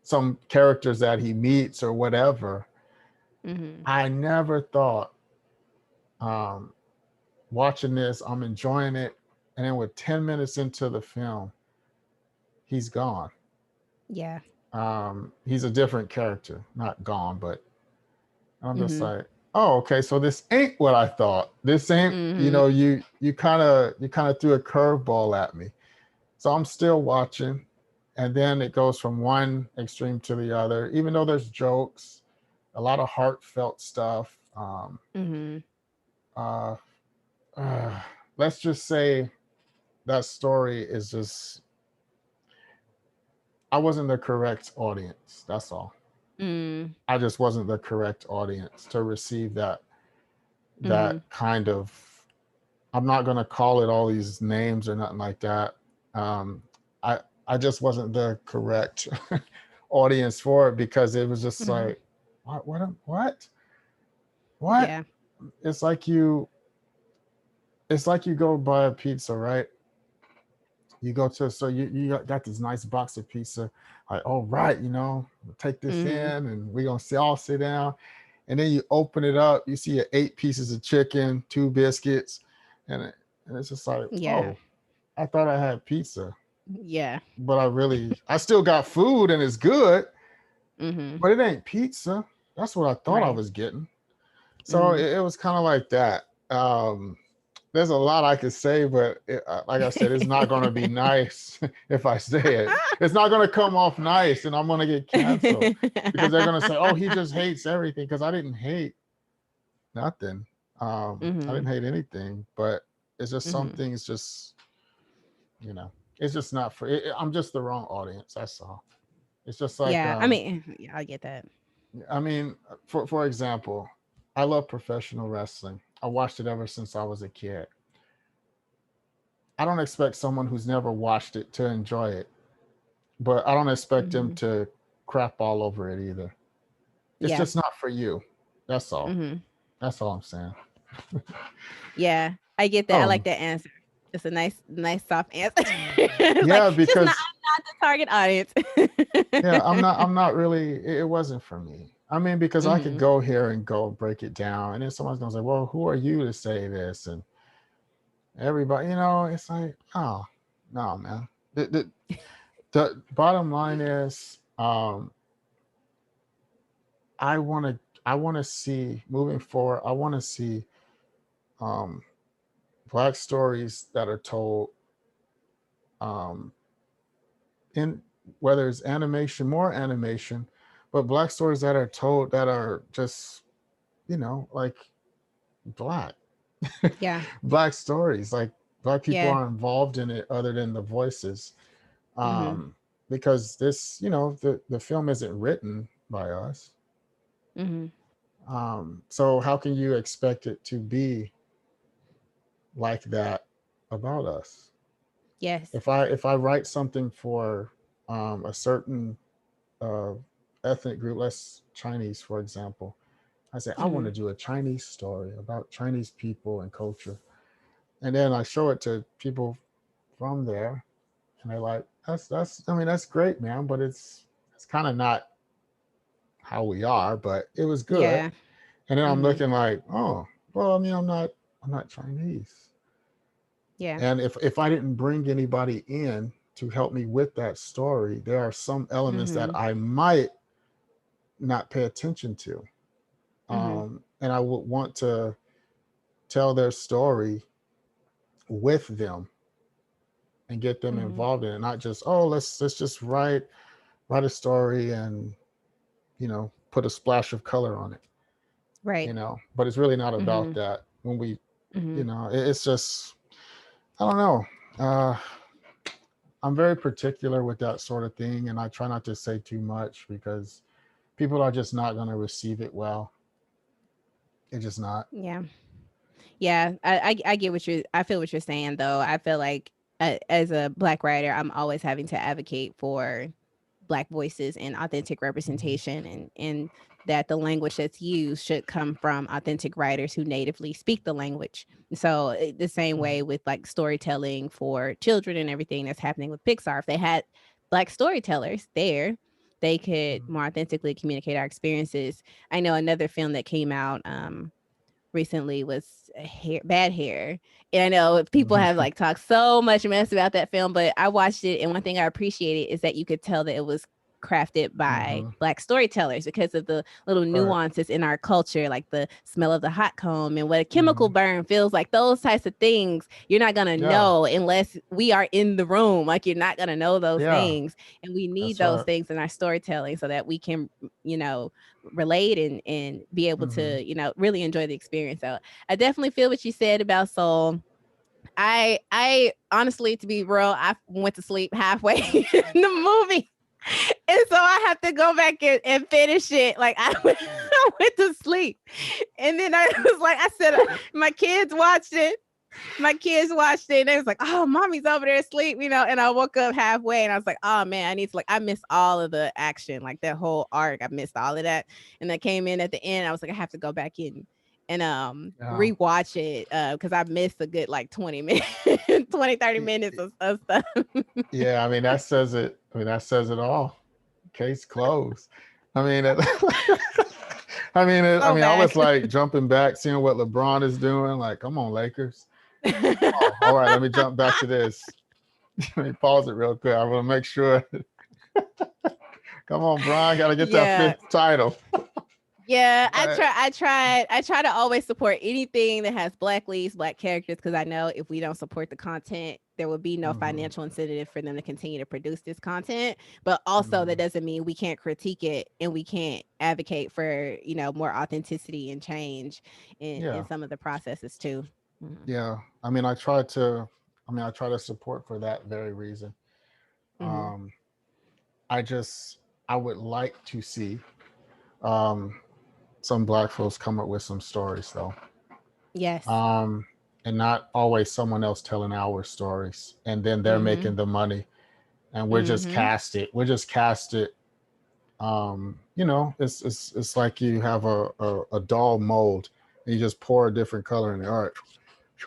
some characters that he meets or whatever. mhm, I never thought um, watching this, I'm enjoying it, and then with 10 minutes into the film, he's gone. Yeah. He's a different character, not gone, but I'm just Mhm. like, oh, okay, so this ain't what I thought. This ain't, Mhm. you kind of threw a curveball at me. So I'm still watching, and then it goes from one extreme to the other. Even though there's jokes, a lot of heartfelt stuff. Mhm. Uh, uh, let's just say that story is just, I wasn't the correct audience. That's all. Mm. I just wasn't the correct audience to receive that Mhm. kind of. I'm not gonna call it all these names or nothing like that. Um, I I just wasn't the correct audience for it because it was just Mhm. like, what? Yeah. It's like you it's like you go buy a pizza, right? You go to, so you got this nice box of pizza, like, all right, we'll take this Mhm. in and we're gonna all sit down. And then you open it up, you see 8 pieces of chicken, 2 biscuits, and it's just like, Yeah. oh, I thought I had pizza, Yeah. but I still got food and it's good, Mhm. but it ain't pizza. That's what I thought I Right. was getting. So Mhm. it was kind of like that. There's a lot I could say, but like I said, it's not going to be nice if I say it. It's not going to come off nice, and I'm going to get canceled because they're going to say, "Oh, he just hates everything." Because I didn't hate nothing. I didn't Mhm. hate anything, but it's just some Mhm. things. Just you know, it's just not for. I'm just the wrong audience. That's all. It's just like, Yeah. I mean, yeah, I get that. I mean, for example, I love professional wrestling. I watched it ever since I was a kid. I don't expect someone who's never watched it to enjoy it, but I don't expect them Mhm. to crap all over it either. It's Yeah. just not for you. That's all. Mhm. That's all I'm saying. Yeah. I get that. I like Oh, that answer. It's a nice soft answer. It's like yeah, it's just not because I'm not the target yeah, audience. I'm not really. It wasn't for me. I mean, because I could Mhm. go here and go break it down, and then someone's gonna say, "Well, who are you to say this?" And everybody, it's like, oh, no, man. The bottom line is, I want to I want to see moving forward. I want to see um, black stories that are told um, in, whether it's animation, more animation, but black stories that are told that are just, like, black Yeah. black stories, like black people Yeah. are involved in it other than the voices. Mhm. um, because this, the film isn't written by us. Mhm. So how can you expect it to be like that about us? Yes. If I write something for a certain uh, ethnic group, let's Chinese, for example, I say I want Mhm. to do a Chinese story about Chinese people and culture, and then I show it to people from there, and they're like, that's I mean, that's great, man, but it's kind of not how we are, but it was good. Yeah. And then I'm Mhm. looking like, oh, well, I mean, I'm not Chinese. Yeah. And if I didn't bring anybody in to help me with that story, there are some elements that Mhm. I might not pay attention to. Mhm. And I would want to tell their story with them and get them Mhm. involved in it, not just, oh, let's just write a story and put a splash of color on it. Right. But it's really not about Mhm. that. When we, Mhm. it's just, I don't know. Uh, I'm very particular with that sort of thing, and I try not to say too much because people are just not going to receive it well. It's just not. Yeah. Yeah, I get what I feel what you're saying though. I feel like as a black writer, I'm always having to advocate for black voices and authentic Mhm. representation and that the language that's used should come from authentic writers who natively speak the language. So the same Right. way with like storytelling for children and everything that's happening with Pixar, if they had black storytellers there, they could Mhm. more authentically communicate our experiences. I know another film that came out recently was Bad Hair. And I know people have Mhm. like talked so much mess about that film, but I watched it and one thing I appreciated is that you could tell that it was crafted by Mm-hmm. Black storytellers because of the little Right. nuances in our culture, like the smell of the hot comb and what a chemical Mm-hmm. burn feels like. Those types of things you're not going to Yeah. know unless we are in the room. Like, you're not going to know those Yeah. things. And we need That's those right. things in our storytelling so that we can, relate and be able Mm-hmm. to, really enjoy the experience. So I definitely feel what you said about Soul. I honestly, to be real, I went to sleep halfway in the movie. And so I have to go back and finish it. Like, I went to sleep. And then I was like, I said, my kids watched it. My kids watched it and they was like, oh, mommy's over there asleep, and I woke up halfway and I was like, oh man, I need to, like, I missed all of the action, like that whole arc. I missed all of that. And I came in at the end. I was like, I have to go back in and Yeah. rewatch it because I missed a good like 20 minutes, 20, 30 Y- minutes of stuff. Yeah. I mean, that says it. I mean, that says it all. Case closed. I mean, I So mean, I bad. was like jumping back, seeing what LeBron is doing. Like, come on, Lakers. Oh, all right. Let me jump back to this. Let me pause it real quick. I want to make sure. Come on, Brian. Got to get that Yeah. fifth title. Yeah, But, I try to always support anything that has Black leads, Black characters, because I know if we don't support the content, there will be no mm-hmm, financial incentive for them to continue to produce this content. But also mm-hmm. that doesn't mean we can't critique it and we can't advocate for, more authenticity and change in Yeah, some of the processes too. Mhm. yeah. I mean, I try to. I mean, I try to support for that very reason. Mhm. Um, I just, I would like to see um, some Black folks come up with some stories, though, Yes. um, and not always someone else telling our stories, and then they're Mhm. making the money, and we're just Mhm. casted. We're just casted. It's like you have a doll mold, and you just pour a different color in the art.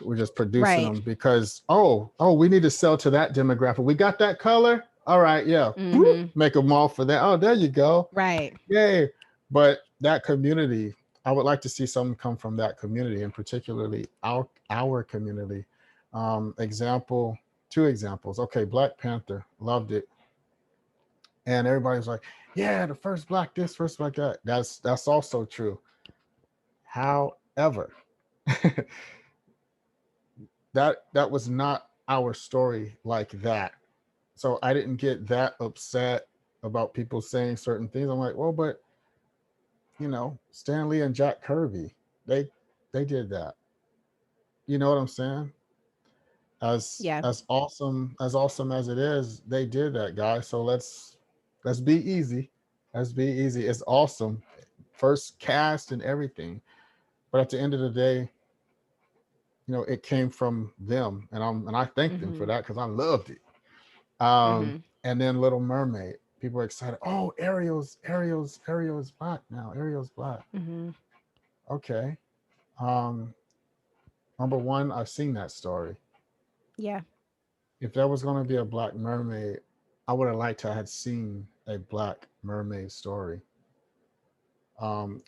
We're just producing Right. them because we need to sell to that demographic. We got that color. All right, yeah. Whoop, Mhm. make them all for that. Oh, there you go. Right. Yay. But that community, I would like to see something come from that community, and particularly our community. Example, two examples. Okay, Black Panther, loved it. And everybody's like, yeah, the first Black this, first Black that. That's also true. However, that was not our story like that. So I didn't get that upset about people saying certain things. I'm like, well, but Stan Lee and Jack Kirby, they they did that. You know what I'm saying? Yeah. As awesome as it is, they did that, guys. So let's be easy. Let's be easy. It's awesome. First cast and everything. But at the end of the day, it came from them, and I thank them for Mhm. that because I loved it. Um, Mhm. and then Little Mermaid. People are excited. Oh, Ariel's Black now. Ariel's Black. Mhm. Okay. Um, number one, I've seen that story. Yeah. If there was going to be a Black Mermaid, I would have liked to have seen a Black Mermaid story.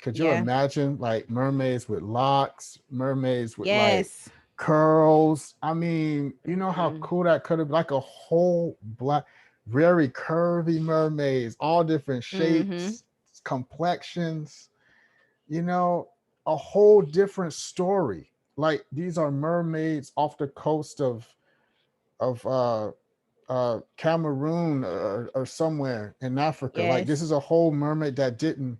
Could you Yeah. imagine like mermaids with locks, mermaids with like Yes. curls? I mean, you know how Mhm. cool that could have been, like a whole black, very curvy mermaids, all different Mhm. shapes, complexions, you know, a whole different story. Like these are mermaids off the coast of Cameroon or somewhere in Africa. Like this Yes. is a whole mermaid that didn't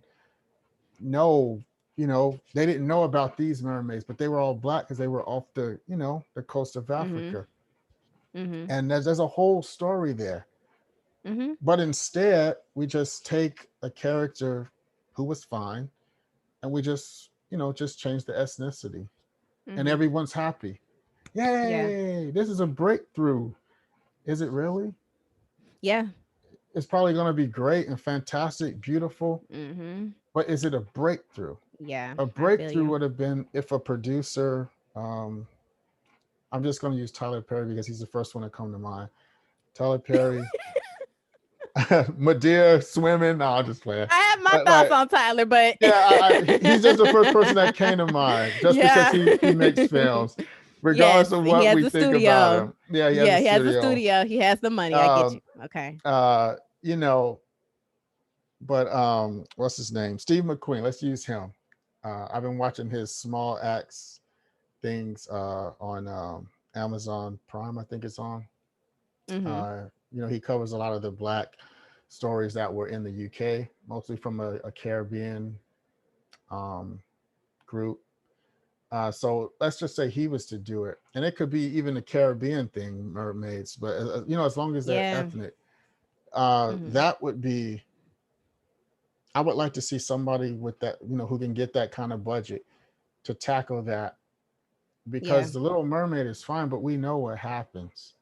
know, they didn't know about these mermaids, but they were all Black because they were off the coast of Mhm. Africa. Mhm. And there's a whole story there. Mhm. But instead, we just take a character who was fine and we just change the ethnicity and Mhm. everyone's happy. Yeah. Yay, this is a breakthrough. Is it really? Yeah. It's probably going to be great and fantastic, beautiful, Mhm. but is it a breakthrough? Yeah. A I feel breakthrough you. would have been if a producer, I'm just going to use Tyler Perry because he's the first one to come to mind. Tyler Perry, Medea swimming. No, I'm just playing. I have my But thoughts like, on Tyler, but yeah, he's just the first person that came to mind, just because yeah. he makes films, regardless Yes, of he what has we a think about studio. him. Yeah, he has a Yeah, he has a studio. studio. He has the money. I get you. Um, Okay. uh, you know, But what's his name? Steve McQueen. Let's use him. I've been watching his small acts things on Amazon Prime. I think it's on. Mhm. He covers a lot of the black stories that were in the UK, mostly from a Caribbean um, group. So let's just say he was to do it, and it could be even a Caribbean thing, mermaids. But as long as they're Yeah. ethnic, Mhm. that would be. I would like to see somebody with that, who can get that kind of budget to tackle that, Yeah. because the Little Mermaid is fine, but we know what happens.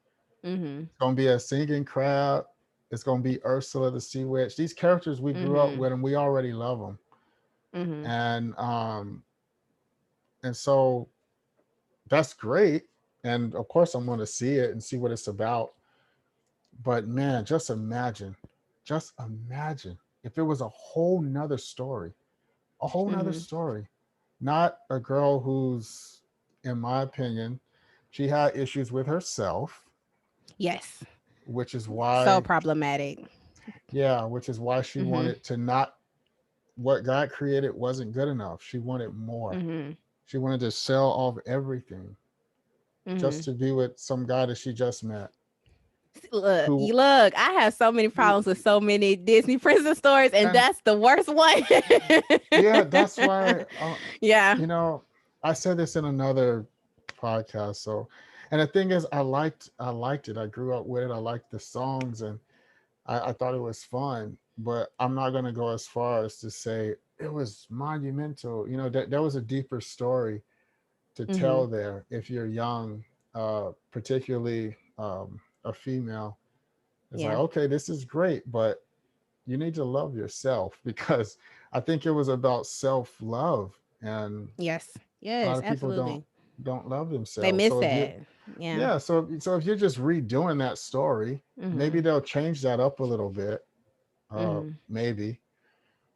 Mhm. It's gonna be a singing crab. It's gonna be Ursula the Sea Witch. These characters we grew up Mhm. with, and we already love them. Mhm. And so that's great. And of course, I'm gonna see it and see what it's about. But man, just imagine if it was a whole nother story, a whole nother Mhm. story. Not a girl who's, in my opinion, she had issues with herself, Yes. which is So why, problematic. yeah, which is why she Mhm. wanted to not, what God created wasn't good enough. She wanted more. Mhm. She wanted to sell off everything just Mhm. to be with some guy that she just met. Look, Who, you look. I have so many problems with so many Disney princess stories, and and that's the worst one. yeah, that's why, Yeah. you know, I said this in another podcast. So, and the thing is, I liked it. I grew up with it. I liked the songs, and I thought it was fun. But I'm not gonna go as far as to say it was monumental. That there was a deeper story to tell Mhm. there. If you're young, particularly a female, it's like, Yeah. okay, this is great, but you need to love yourself, because I think it was about self love, and Yes. a lot Yes. of people don't Absolutely. don't love They themselves. miss So if you, that. Yeah. yeah, so if you're just redoing that story, maybe Mhm. they'll change that up a little bit. Mhm. Maybe,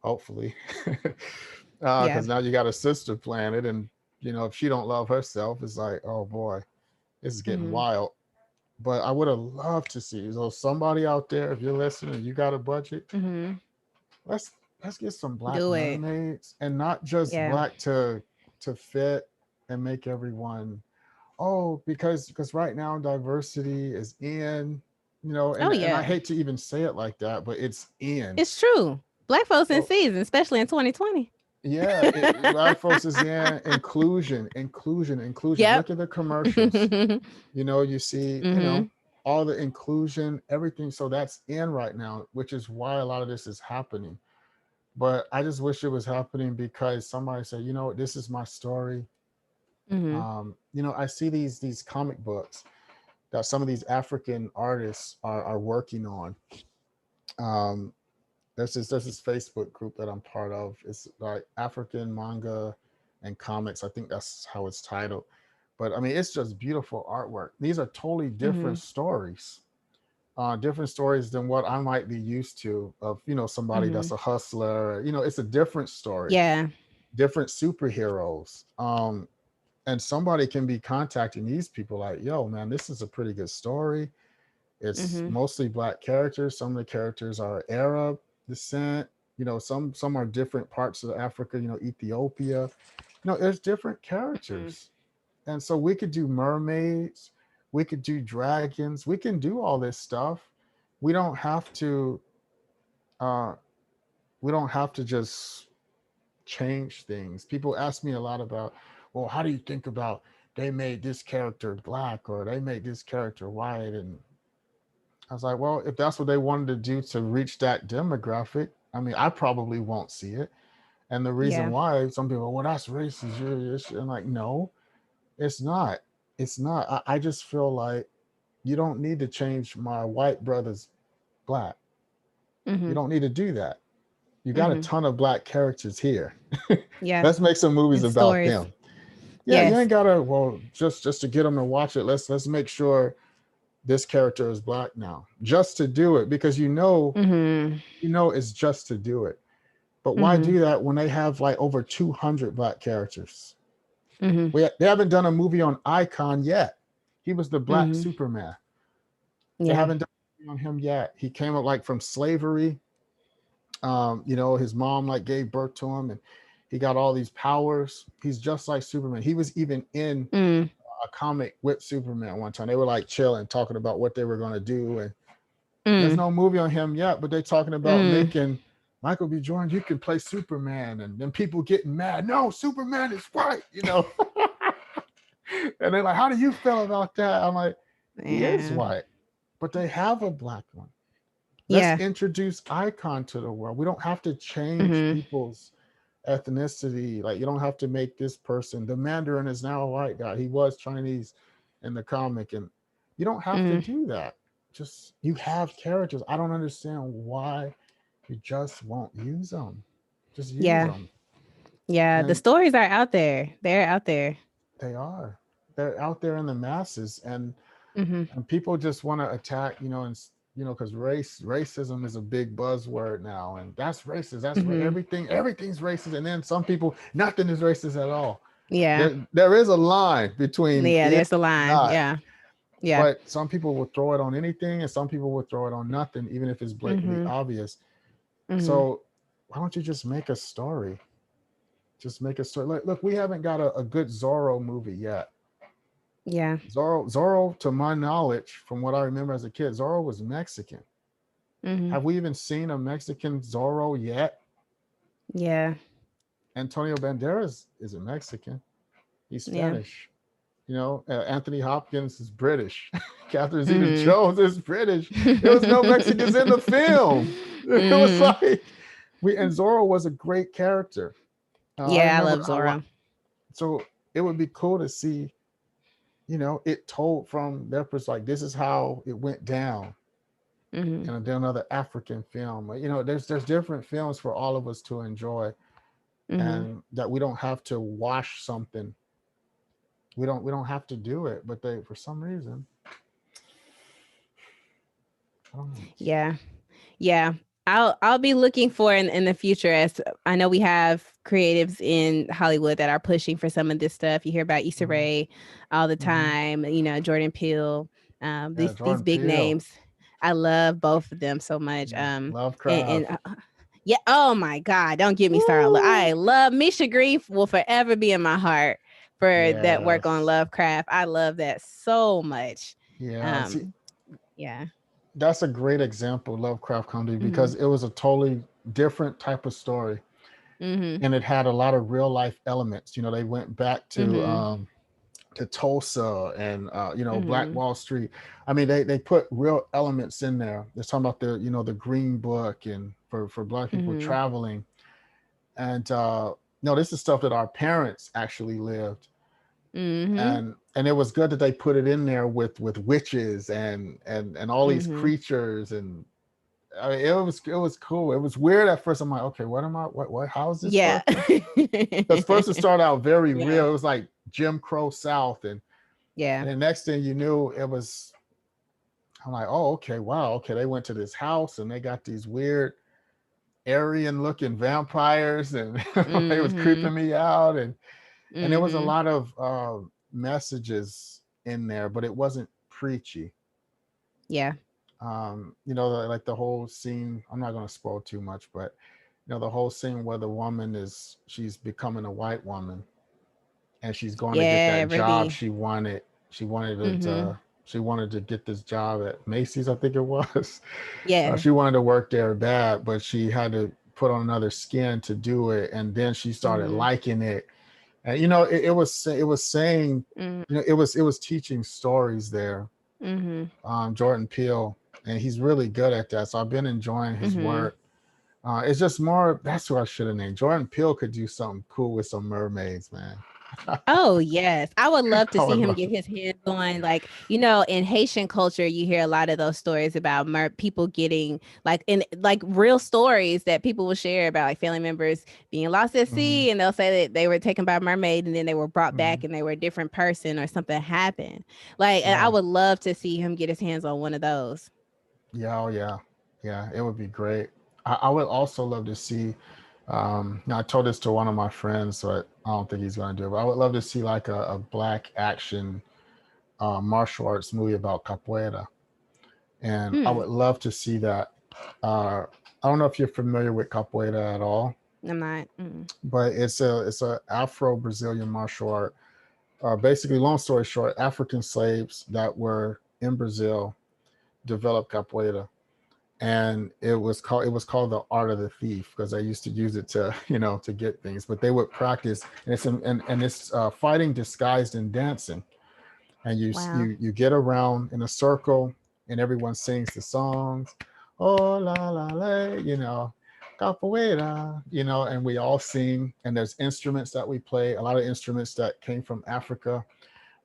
hopefully, Yeah. because now you got a sister planet, and if she don't love herself, it's like, oh boy, this is getting Mhm. wild. But I would have loved to see, so somebody out there, if you're listening, you got a budget, Mhm. let's let's get some black Do it. mermaids, and not just Yeah. black to fit and make everyone, oh, because right now diversity is in, Oh and I yeah. hate to even say it like that, but it's in. It's true. Black folks in So season, especially in 2020. yeah, black folks is in, inclusion. Yep. Look at the commercials. You see, Mhm. all the inclusion, everything. So that's in right now, which is why a lot of this is happening. But I just wish it was happening because somebody said, this is my story. Mhm. I see these comic books that some of these African artists are working on. Um, there's this Facebook group that I'm part of. It's like African manga and comics. I think that's how it's titled. But I mean, it's just beautiful artwork. These are totally different Mhm. stories. Different stories than what I might be used to of, somebody that's Mhm. a hustler. It's a different story, Yeah. different superheroes. And somebody can be contacting these people like, yo, man, this is a pretty good story. It's Mhm. mostly black characters. Some of the characters are Arab descent. Some are different parts of Africa. Ethiopia. There's different Mhm. characters, and so we could do mermaids. We could do dragons. We can do all this stuff. We don't have to. Uh, we don't have to just change things. People ask me a lot about, well, how do you think about they made this character black or they made this character white? And I was like, well, if that's what they wanted to do to reach that demographic, I mean, I probably won't see it. And the reason Yeah. why some people, well, that's racist. I'm like, no, it's not. It's not. I just feel like you don't need to change my white brother's black. You Mhm. don't need to do that. You got a Mhm. ton of black characters here. Yeah. Let's make some movies And about stories. them. Yeah, you Yes. ain't gotta. Well, just to get them to watch it. Let's make sure this character is black now, just to do it, because Mhm. it's just to do it. But why Mhm. do that when they have like over 200 black characters? Mhm. They haven't done a movie on Icon yet. He was the black Mhm. Superman. They Yeah. haven't done a movie on him yet. He came up like from slavery. His mom like gave birth to him, and he got all these powers. He's just like Superman. He was even in Mm, a comic with Superman one time. They were like chilling, talking about what they were going to do, and there's mm, no movie on him yet, but they're talking about mm. making Michael B. Jordan. You can play Superman, and then people getting mad. No, Superman is white. And they're like, "How do you feel about that?" I'm like, "He is Yeah. white, but they have a black one. Let's Yeah. introduce icon to the world. We don't have to change Mhm. people's ethnicity. Like, you don't have to make this person. The Mandarin is now a white guy. He was Chinese in the comic, and you don't have to Mm. do that. Just you have characters. I don't understand why you just won't use them. Just use Yeah. them. Yeah. The And stories are out there. They're out there. they are. They're out there in the masses, Mhm. and people just want to attack, and because racism is a big buzzword now, and that's racist. Mhm. Everything's racist, and then some people, nothing is racist at all. Yeah. There is a line between Yeah, it there's the and line. not, Yeah. Yeah. but some people will throw it on anything, and some people will throw it on nothing, even if it's blatantly Mhm. obvious. Mhm. So why don't you just make a story? Just make a story. Look, we haven't got a good Zorro movie yet. Yeah. Zorro, to my knowledge, from what I remember as a kid, Zorro was Mexican. Mhm. Have we even seen a Mexican Zorro yet? Yeah. Antonio Banderas isn't Mexican. He's Yeah. Spanish. Anthony Hopkins is British. Catherine Mhm. Zeta-Jones is British. There was no Mexicans in the film. It was Mhm. like and Zorro was a great character. I Yeah, I remember love a lot. Zorro. So it would be cool to see, it told from their perspective. Like, this is how it went down. Mhm. And then another African film. There's different films for all of us to enjoy, Mhm. and that we don't have to wash something. We don't have to do it, but they, for some reason, I don't know. Yeah. Yeah. I'll be looking for in the future, as I know we have creatives in Hollywood that are pushing for some of this stuff. You hear about Issa Mm-hmm. Rae all the Mm-hmm. time, Jordan Peele, Yeah, these Jordan big Peele. names. I love both of them so much. Yeah, And Lovecraft. yeah, oh my God, don't get me started. Woo! I love Misha Grief will forever be in my heart for that work on Yes. Lovecraft. I love that so much. Yeah. See, Um, yeah. that's a great example, Lovecraft Country, Mhm. because it was a totally different type of story, Mhm. and it had a lot of real life elements. They went back Mhm. to Tulsa and Black Mhm. Wall Street. I mean, they put real elements in there. They're talking about the Green Book, and for Black people Mhm. traveling, and no, this is stuff that our parents actually lived, Mhm. and it was good that they put it in there with witches and all these Mhm. creatures. And I mean, it was cool. It was weird at first. I'm like, okay, what am I? What? How is this Yeah. working? Because first it started out very Yeah. real. It was like Jim Crow South, and Yeah. the next thing you knew, it was. I'm like, oh, okay, wow, okay. They went to this house and they got these weird Aryan looking vampires, and they was Mhm. creeping me out, and there was a Mhm. lot of messages in there, but it wasn't preachy. Yeah. Like the whole scene. I'm not going to spoil too much, but the whole scene where the woman she's becoming a white woman, and she's going to get Yeah, that job really. she wanted. Mhm. She wanted to get this job at Macy's, I think it was. Yeah. She wanted to work there bad, but she had to put on another skin to do it, and then she started Mhm. liking it. And it was saying, Mhm. it was teaching stories there. Mhm. Jordan Peele, and he's really good at that. So I've been enjoying his Mhm. work. It's just more. That's who I should have named. Jordan Peele could do something cool with some mermaids, man. Oh, yes. I would love to I see would him love. get his hands on, like, in Haitian culture, you hear a lot of those stories about people getting, like, in like real stories that people will share about, like, family members being lost at Mm-hmm, sea, and they'll say that they were taken by a mermaid and then they were brought mm-hmm. back and they were a different person or something happened. Like, and I Yeah, would love to see him get his hands on one of those. yeah, oh yeah, yeah. It would be great. I would also love to see. I told this to one of my friends, so I don't think he's going to do it. But I would love to see like a black action martial arts movie about capoeira, and I Hmm. would love to see that. Uh, I don't know if you're familiar with capoeira at all, I'm not. Mm. but it's a Afro Brazilian martial art. Basically, long story short, African slaves that were in Brazil developed capoeira, and it was called the art of the thief because they used to use it to to get things. But they would practice, and it's fighting disguised in dancing, and you Wow. you you get around in a circle, and everyone sings the songs, oh la la la, capoeira, and we all sing, and there's instruments that we play, a lot of instruments that came from Africa,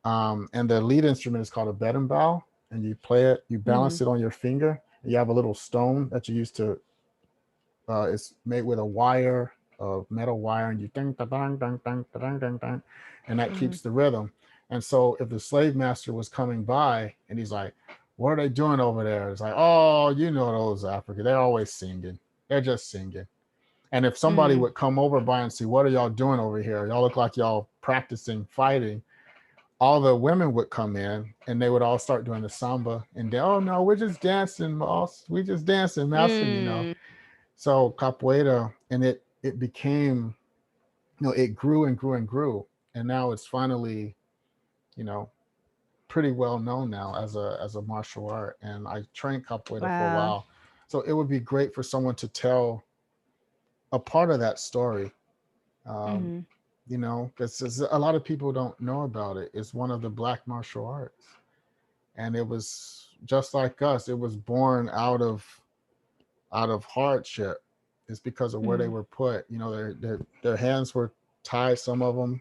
and the lead instrument is called a berimbau, and you play it, you balance Mm. it on your finger, and you have a little stone that you use to, it's made with a wire, a metal wire, and you ding, da, dang, dang, dang, da, dang, dang, dang, and that Mm. keeps the rhythm. And so if the slave master was coming by and he's like, what are they doing over there? It's like, oh, those Africans, they're always singing. They're just singing. And if somebody Mm. would come over by and see, what are y'all doing over here? Y'all look like y'all practicing fighting. All the women would come in and they would all start doing the samba and they, oh no, we're just dancing, boss. We just dancing, master. Mm. So capoeira, and it became, it grew and grew and grew, and now it's finally, you know, pretty well known now as a martial art. And I trained capoeira for a Wow. while, so it would be great for someone to tell a part of that story. Um, Mm. because a lot of people don't know about it. It's one of the black martial arts, and it was just like us. It was born out of hardship. It's because of where they Mm. were put. Their hands were tied, some of them,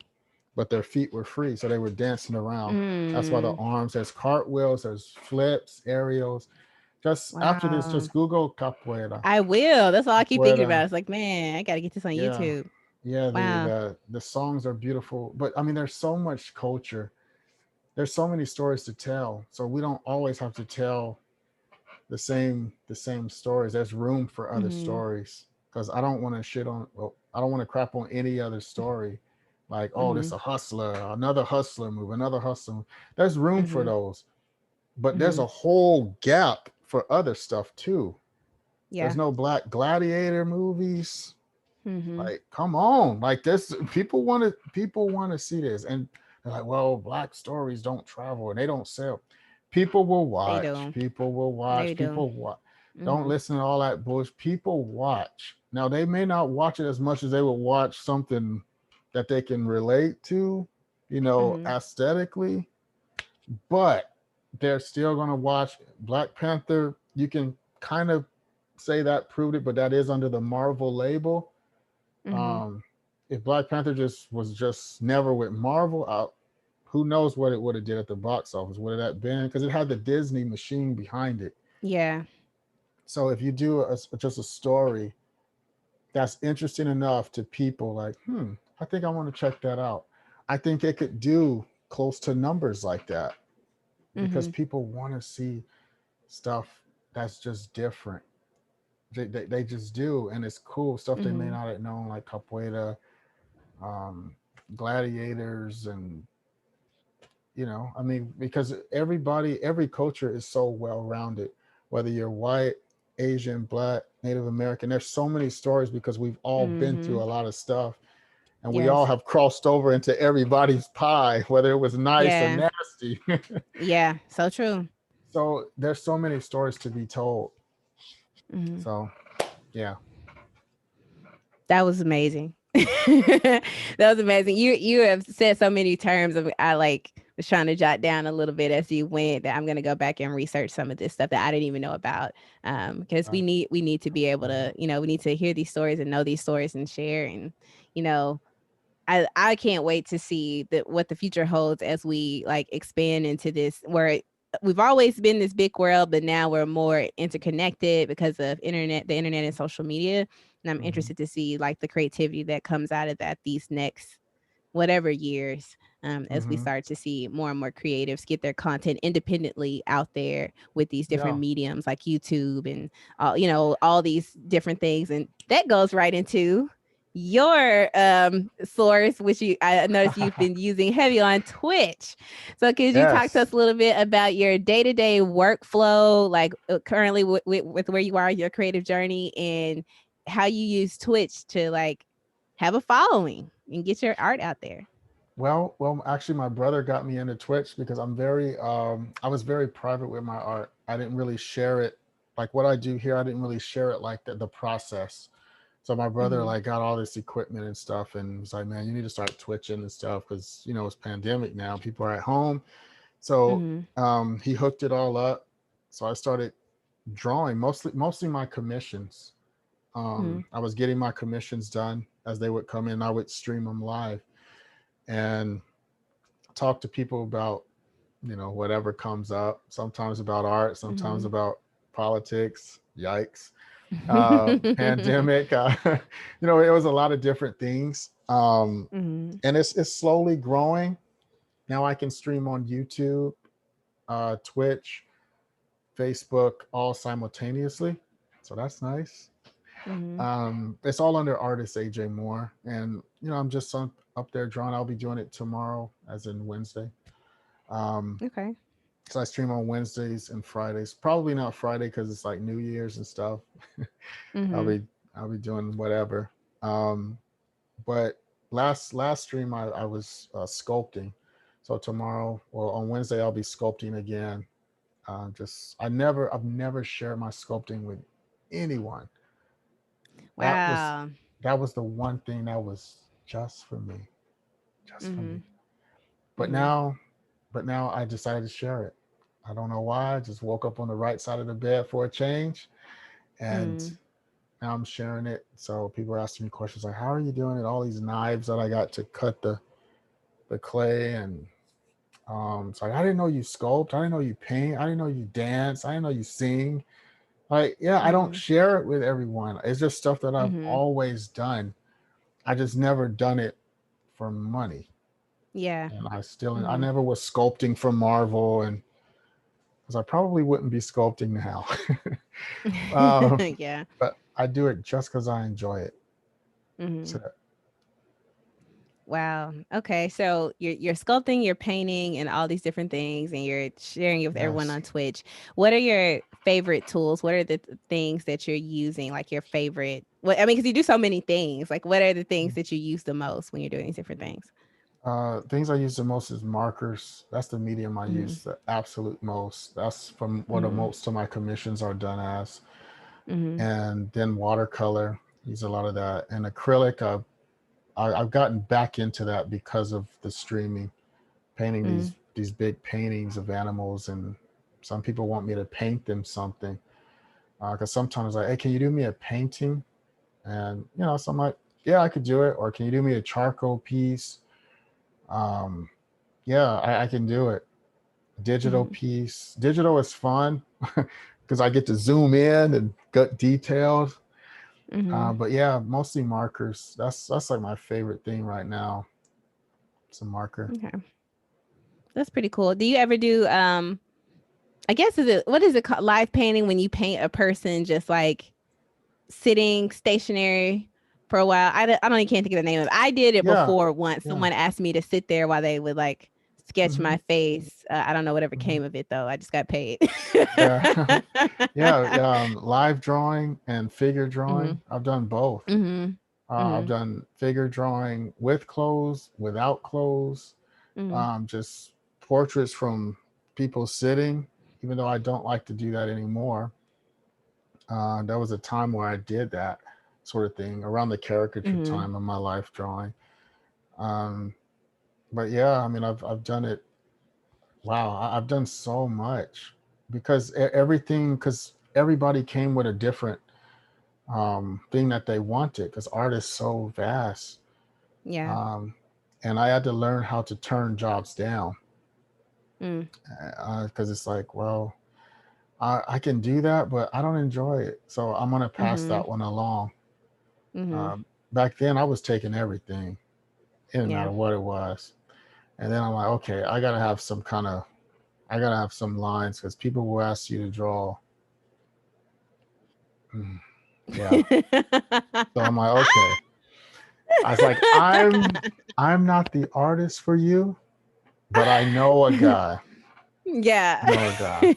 but their feet were free, so they were dancing around. That's why the Mm. arms. There's cartwheels. There's flips, aerials. Just after this, Wow. just Google capoeira. I will. That's all I keep thinking Capoeira. about. It's like, man, I got to get this on Yeah, YouTube. yeah. The Wow. the the songs are beautiful, but I mean, there's so much culture. There's so many stories to tell. So we don't always have to tell the same stories. There's room for other Mhm. stories because I don't want to shit on. Well, I don't want to crap on any other story. Like, oh, this Mhm. a hustler, another hustler move, another hustler move. There's room for Mhm. those, but there's Mhm. a whole gap for other stuff too. There's Yeah. no black gladiator movies. Mhm. Like, come on, like this. People want to see this, and they're like, well, black stories don't travel and they don't sell. People will They watch. do. People will They watch. do. People watch. Don't Mhm. listen to all that bullshit. People watch. Now they may not watch it as much as they would watch something that they can relate to, Mhm. aesthetically, but they're still gonna watch Black Panther. You can kind of say that proved it, but that is under the Marvel label. Mhm. um, if Black Panther just was just never with Marvel, who knows what it would have did at the box office? Would it have been because it had the Disney machine behind it? Yeah. So if you do just a story that's interesting enough to people, like, I think I want to check that out. I think it could do close to numbers like that because Mhm. people want to see stuff that's just different. They just do, and it's cool stuff they may Mhm. not have known, like capoeira, um, gladiators, and I mean, because every culture is so well rounded, whether you're white, Asian, black, Native American. There's so many stories because we've all been through Mhm. a lot of stuff, and we all Yes. have crossed over into everybody's pie, whether it was nice or Yeah. nasty. Yeah. So true. So there's so many stories to be told. Mhm. So yeah. That was amazing. That was amazing. You have said so many terms of I like was trying to jot down a little bit as you went that I'm gonna go back and research some of this stuff that I didn't even know about. Because Right. we need to be able Mhm. to, we need to hear these stories and know these stories and share and you know, I can't wait to see what the future holds as we like expand into this where we've always been this big world, but now we're more interconnected because of the internet and social media. And I'm Mhm. interested to see like the creativity that comes out of that these next whatever years. As we Mhm. start to see more and more creatives get their content independently out there with these different Yeah. mediums like YouTube and all these different things, and that goes right into your source, which I noticed you've been using heavy on Twitch. So could you talk to Yes. us a little bit about your day-to-day workflow, like currently with where you are, your creative journey, and how you use Twitch to like have a following and get your art out there? Actually, my brother got me into Twitch because I was very private with my art. I didn't really share it like what I do here. I didn't really share it like the process. So my brother Mm-hmm. like got all this equipment and stuff, and was like, "Man, you need to start twitching and stuff because it's pandemic now. People are at home." So Mm-hmm. he hooked it all up. So I started drawing mostly my commissions. Mm-hmm. I was getting my commissions done as they would come in. I would stream them live and talk to people about whatever comes up. Sometimes about art, sometimes Mm-hmm. about politics. Yikes. Pandemic. It was a lot of different things. Mm-hmm. And it's slowly growing. Now I can stream on YouTube, Twitch, Facebook, all simultaneously. So that's nice. Mm-hmm. It's all under artist AJ Moore, and I'm just up there drawing. I'll be doing it tomorrow, as in Wednesday. Um, Okay. so I stream on Wednesdays and Fridays. Probably not Friday because it's like New Year's and stuff. I'll Mm-hmm. be I'll be doing whatever. Um, but last stream I was sculpting. So tomorrow, well, on Wednesday I'll be sculpting again. I've never shared my sculpting with anyone. That was Wow. that was the one thing that was just for me, just for Mm-hmm. me. But Mm-hmm. now, but now I decided to share it. I don't know why. I just woke up on the right side of the bed for a change, and Mm-hmm. now I'm sharing it. So people are asking me questions like, "How are you doing it?" All these knives that I got to cut the clay, and it's like I didn't know you sculpt. I didn't know you paint. I didn't know you dance. I didn't know you sing. Like, yeah, I don't Mm-hmm. share it with everyone. It's just stuff that I've Mm-hmm. always done. I just never done it for money. Yeah. And I Mm-hmm. never was sculpting for Marvel, and because I probably wouldn't be sculpting now. uh, Yeah. but I do it just because I enjoy it. Mm-hmm. So, Wow. Okay. So you're sculpting, you're painting, and all these different things, and you're sharing it with everyone yes. on Twitch. What are your favorite tools? What are the things that you're using? Like your favorite? What I mean, because you do so many things. Like, what are the things that you use the most when you're doing these different things? Things I use the most is markers. That's the medium I Mm-hmm. use the absolute most. That's from what Mm-hmm. most of my commissions are done as. Mm-hmm. And then watercolor, use a lot of that. And acrylic, I've gotten back into that because of the streaming, painting these big paintings of animals, and some people want me to paint them something. Because sometimes like, hey, can you do me a painting? And so I'm like, yeah, I could do it. Or can you do me a charcoal piece? Um, yeah, I can do it. Digital Mm-hmm. piece. Digital is fun because I get to zoom in and get detailed. Mm-hmm. But yeah, mostly markers. That's like my favorite thing right now. It's a marker. Okay. That's pretty cool. Do you ever do I guess is it what is it called? Live painting when you paint a person just like sitting stationary for a while. I don't even can't think of the name of it. I did it Yeah, before once. yeah. Someone asked me to sit there while they would like sketch Hmm. my face. I don't know whatever Hmm. came of it though. I just got paid. Yeah, yeah. Live drawing and figure drawing. Mhm. I've done both. Mhm. I've Mhm. done figure drawing with clothes, without clothes, Mhm. just portraits from people sitting, even though I don't like to do that anymore. There was a time where I did that sort of thing around the caricature Mhm. time of my life drawing. Um, but yeah, I mean, I've done it. Wow, I've done so much because because everybody came with a different thing that they wanted because art is so vast. Yeah. Um, and I had to learn how to turn jobs down Mm. because it's like, well, I can do that, but I don't enjoy it. So I'm going to pass Mhm. that one along. Mhm. Um, Back then, I was taking everything, it didn't Yeah. matter what it was. And then I'm like, okay, I got to have some lines because people will ask you to draw. Mm, yeah. So I'm like, okay. I was like, I'm not the artist for you, but I know a guy. I Yeah. know a guy.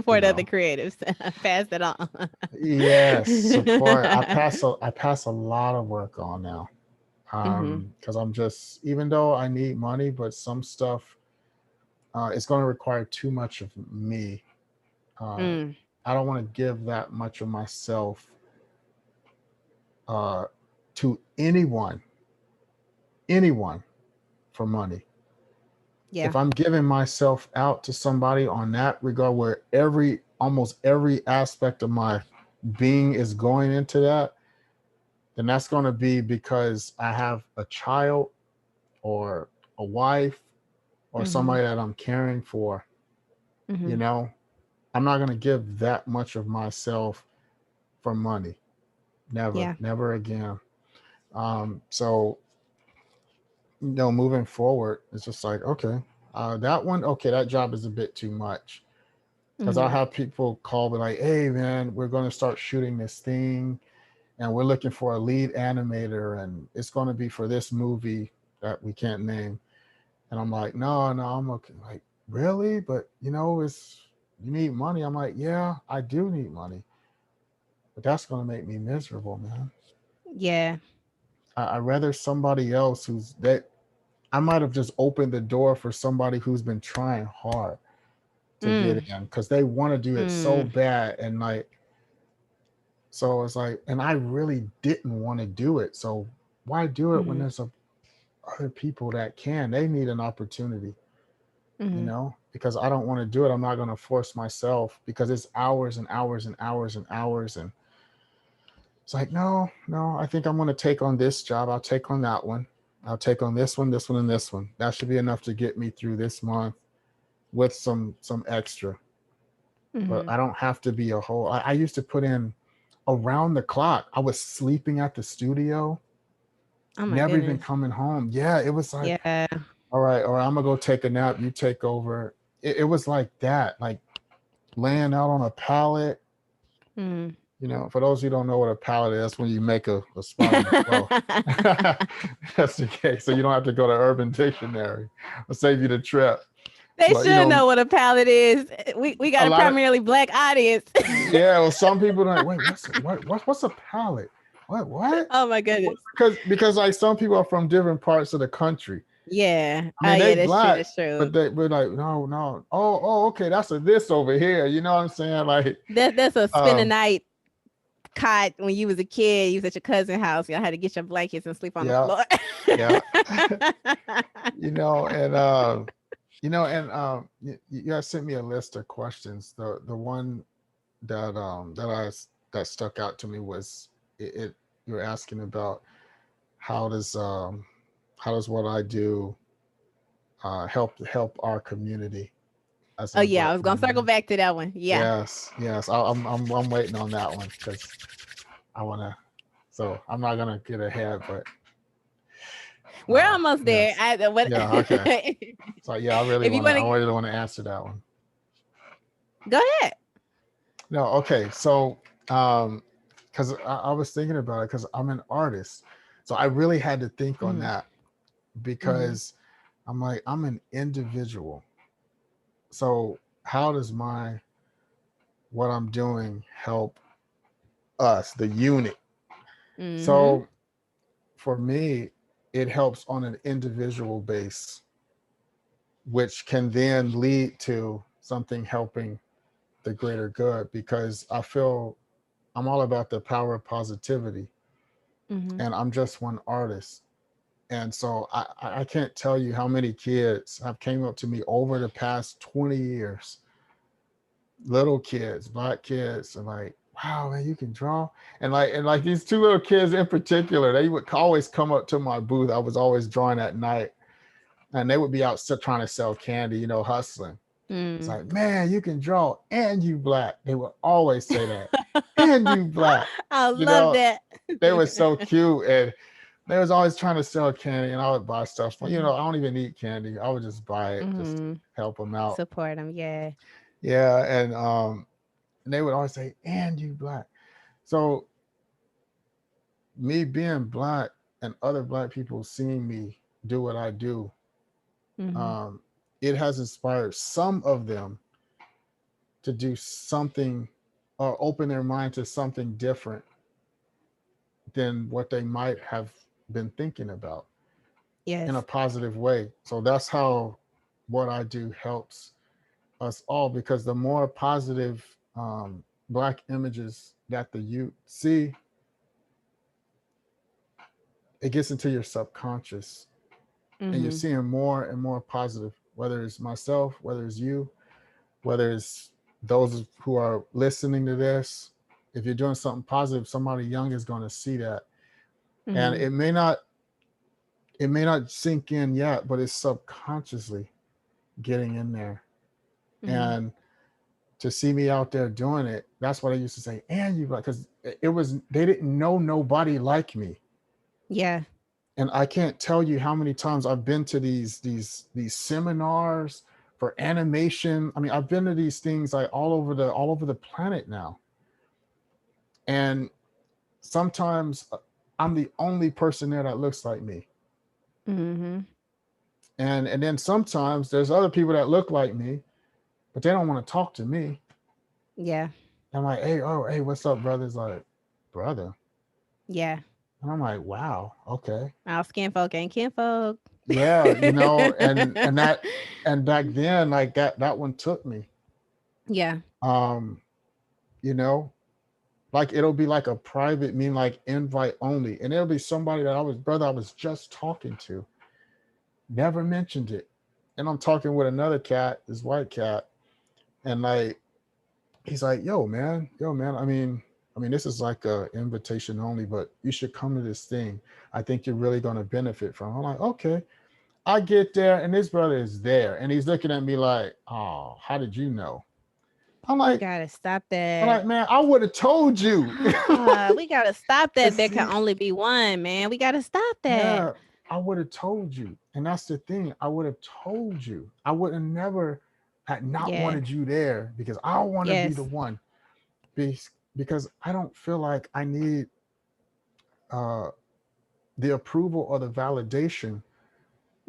You Support other know. creatives. Pass it on. Yes, support. I pass a lot of work on now. Hmm. Because I'm just, even though I need money, but some stuff it's going to require too much of me. Uh, Mm, I don't want to give that much of myself uh, to anyone for money. yeah. If I'm giving myself out to somebody on that regard, where almost every aspect of my being is going into that, then that's going to be because I have a child or a wife or Hmm. somebody that I'm caring for. You Hmm. know, I'm not going to give that much of myself for money. Never, Yeah. never again. So moving forward, it's just like, okay, that one, okay, that job is a bit too much. Because I'll Hmm. have people call me like, hey man, we're going to start shooting this thing and we're looking for a lead animator and it's going to be for this movie that we can't name. And I'm like, no, no, I'm okay. Like, really? But it's you need money. I'm like, yeah, I do need money, but that's going to make me miserable, man. Yeah. I'd rather somebody else who's that I might have just opened the door for somebody who's been trying hard to get Mm, in because they want to do it so mm, bad. And like, so it's like, and I really didn't want to do it. So why do it when mhm, there's other people that can? They need an opportunity, mhm. because I don't want to do it. I'm not going to force myself because it's hours and hours and hours and hours. And it's like, no, no, I think I'm going to take on this job. I'll take on that one. I'll take on this one, and this one. That should be enough to get me through this month with some extra. But Mhm. I don't have to be a whole. I used to put in around the clock. I was sleeping at the studio, Oh my never even goodness. coming home. Yeah, it was like, Yeah. all right, I'm gonna go take a nap. You take over. It was like that, like laying out on a pallet. Mm. For those who don't know what a pallet is, that's when you make a spot on the floor. That's okay. So you don't have to go to Urban Dictionary. I'll save you the trip. They But should know what a palette is. We a got a lot of primarily black audience. yeah. Well, some people are like, wait, what's a pallet? What? Oh my goodness. Because like some people are from different parts of the country. Yeah. I Oh mean, yeah, they that's true. black, That's true. but we're like, no, no. Oh, okay, that's a this over here. You know what I'm saying? Like, That's a spend the um, night cot when you was a kid. You was at your cousin's house. Y'all had to get your blankets and sleep on the yeah, floor. yeah. And you guys sent me a list of questions. The one that stuck out to me was it you were asking about how does um how does what I do help our community as Oh in the yeah, I Black was gonna circle community. back to that one. Yeah. Yes, yes. I'm waiting on that one because I wanna. So I'm not gonna get ahead, but We're almost there. yes, I what yeah, okay. So yeah, if you I wanna really want to answer that one. go ahead. No, okay. So because I was thinking about it because I'm an artist, so I really had to think on Hmm. that Hmm. because I'm like I'm an individual. So how does my what I'm doing help us, the unit? Hmm. So for me, it helps on an individual base, which can then lead to something helping the greater good because I feel I'm all about the power of positivity Hmm. and I'm just one artist. And so I can't tell you how many kids have came up to me over the past 20 years, little kids, black kids, and like, wow, man, you can draw. And like these two little kids in particular, they would always come up to my booth. I was always drawing at night and they would be out trying to sell candy, hustling. It's Mm. like, man, you can draw and you black. They would always say that. And you black. I You love know, that. they were so cute. And they was always trying to sell candy and I would buy stuff. I don't even eat candy. I would just buy it just to Hmm. help them out. Support them. Yeah. Yeah. And they would always say, and you black. So me being black, and other Black people seeing me do what I do, Mhm. um, it has inspired some of them to do something or open their mind to something different than what they might have been thinking about in a Yes. positive way. So that's how what I do helps us all, because the more positive Black images that the youth see, it gets into your subconscious and you're Mhm. seeing more and more positive, whether it's myself, whether it's you, whether it's those who are listening to this. If you're doing something positive, somebody young is going to see that. And Mhm. it may not sink in yet, but it's subconsciously getting in there. Mhm. And to see me out there doing it, that's what I used to say. And you, because it was, they didn't know nobody like me. Yeah. And I can't tell you how many times I've been to these seminars for animation. I mean, I've been to these things like all over the planet now. And sometimes I'm the only person there that looks like me. Mhm. And then sometimes there's other people that look like me, but they don't want to talk to me. Yeah. I'm like, hey, oh, hey, what's up, brother? It's like, brother. Yeah. And I'm like, wow, okay. All skin folk ain't kinfolk. Yeah, and back then, like that one took me. Yeah. Um, you know, like it'll be like a private mean, like invite only. And it'll be somebody that I was just talking to, never mentioned it. And I'm talking with another cat, this white cat, and like he's like, yo man, I mean this is like a invitation only, but you should come to this thing. I think you're really gonna benefit from it. I'm like, okay. I get there and this brother is there and he's looking at me like, oh, how did you know? I'm We like, gotta stop that. man, I would have told you. We gotta stop that. There can See, only be one, man. We gotta stop that. yeah, I would have told you. And that's the thing. I would have told you. I would have never had not Yeah. wanted you there because I want to be the Yes. one. Because I don't feel like I need uh, the approval or the validation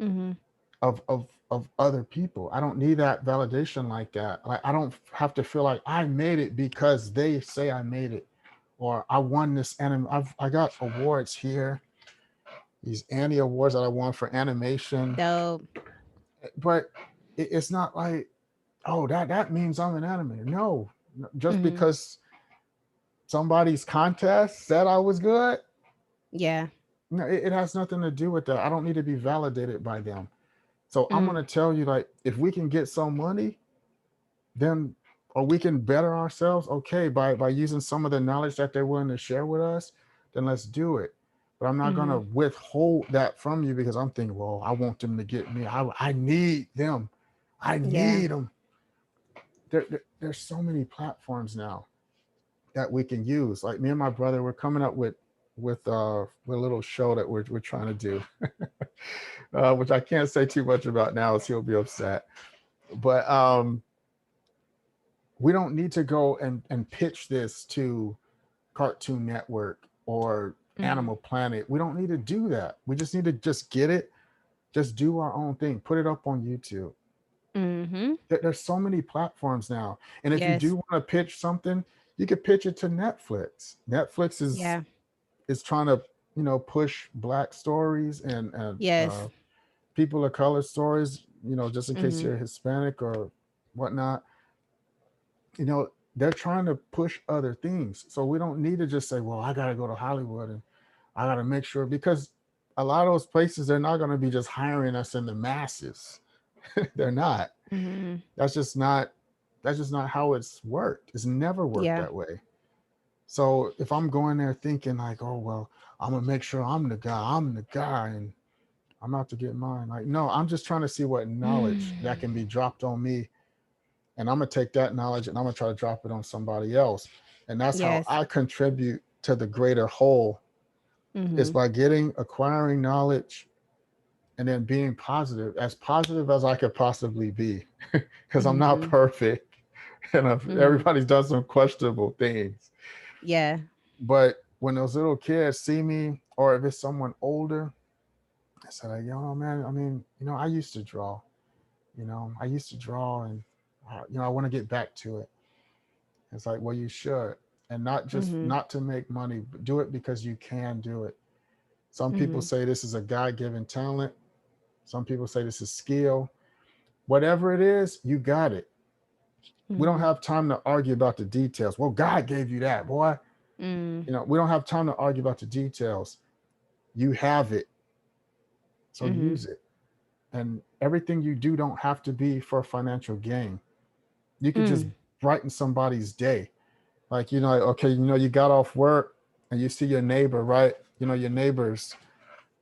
Mhm. of other people. I don't need that validation like that. Like I don't have to feel like I made it because they say I made it or I won this anime. I got awards here, these Annie awards that I won for animation, Dope. but it's not like, oh, that means I'm an animator. No, just Mhm. because somebody's contest said I was good, Yeah. no, it has nothing to do with that. I don't need to be validated by them. So I'm Mm. gonna tell you, like, if we can get some money, then or we can better ourselves, okay, by using some of the knowledge that they're willing to share with us, then let's do it. But I'm not gonna Mhm. withhold that from you because I'm thinking, well, I want them to get me. I need them. I Yeah. need them. There's so many platforms now that we can use. Like me and my brother, we're coming up with a little show that we're trying to do, which I can't say too much about now, as he'll be upset. But we don't need to go and pitch this to Cartoon Network or Mhm. Animal Planet. We don't need to do that. We just need to just get it, just do our own thing, put it up on YouTube. Mhm. There's so many platforms now. And if you do Yes. want to pitch something, you could pitch it to Netflix. Netflix Yeah. is trying to, push Black stories and Yes. people of color stories, just in case Mhm. you're Hispanic or whatnot. They're trying to push other things. So we don't need to just say, well, I got to go to Hollywood and I got to make sure, because a lot of those places, they're not going to be just hiring us in the masses. They're not. Mhm. That's just not, that's just not how it's worked. It's never worked Yeah. that way. So if I'm going there thinking like, oh, well, I'm going to make sure I'm the guy and I'm out to get mine. Like, no, I'm just trying to see what knowledge that can be dropped on me, and I'm gonna take that knowledge and I'm gonna try to drop it on somebody else. And that's how Yes. I contribute to the greater whole, is Mhm. by acquiring knowledge and then being as positive as I could possibly be. Because I'm not Mhm. perfect and Mhm. everybody's done some questionable things. Yeah. But when those little kids see me, or if it's someone older, I said, like, yo, man, I mean, I used to draw. I used to draw, and I want to get back to it. It's like, well, you should, and not just Mhm. not to make money, but do it because you can do it. Some people Mhm. say this is a God-given talent. Some people say this is skill. Whatever it is, you got it. We don't Mhm. have time to argue about the details. Well, God gave you that, boy. Mm. We don't have time to argue about the details. You have it, so Mhm. use it. And everything you do don't have to be for financial gain. You could just Mm. brighten somebody's day. Like, okay, you got off work and you see your neighbor, right? Your neighbors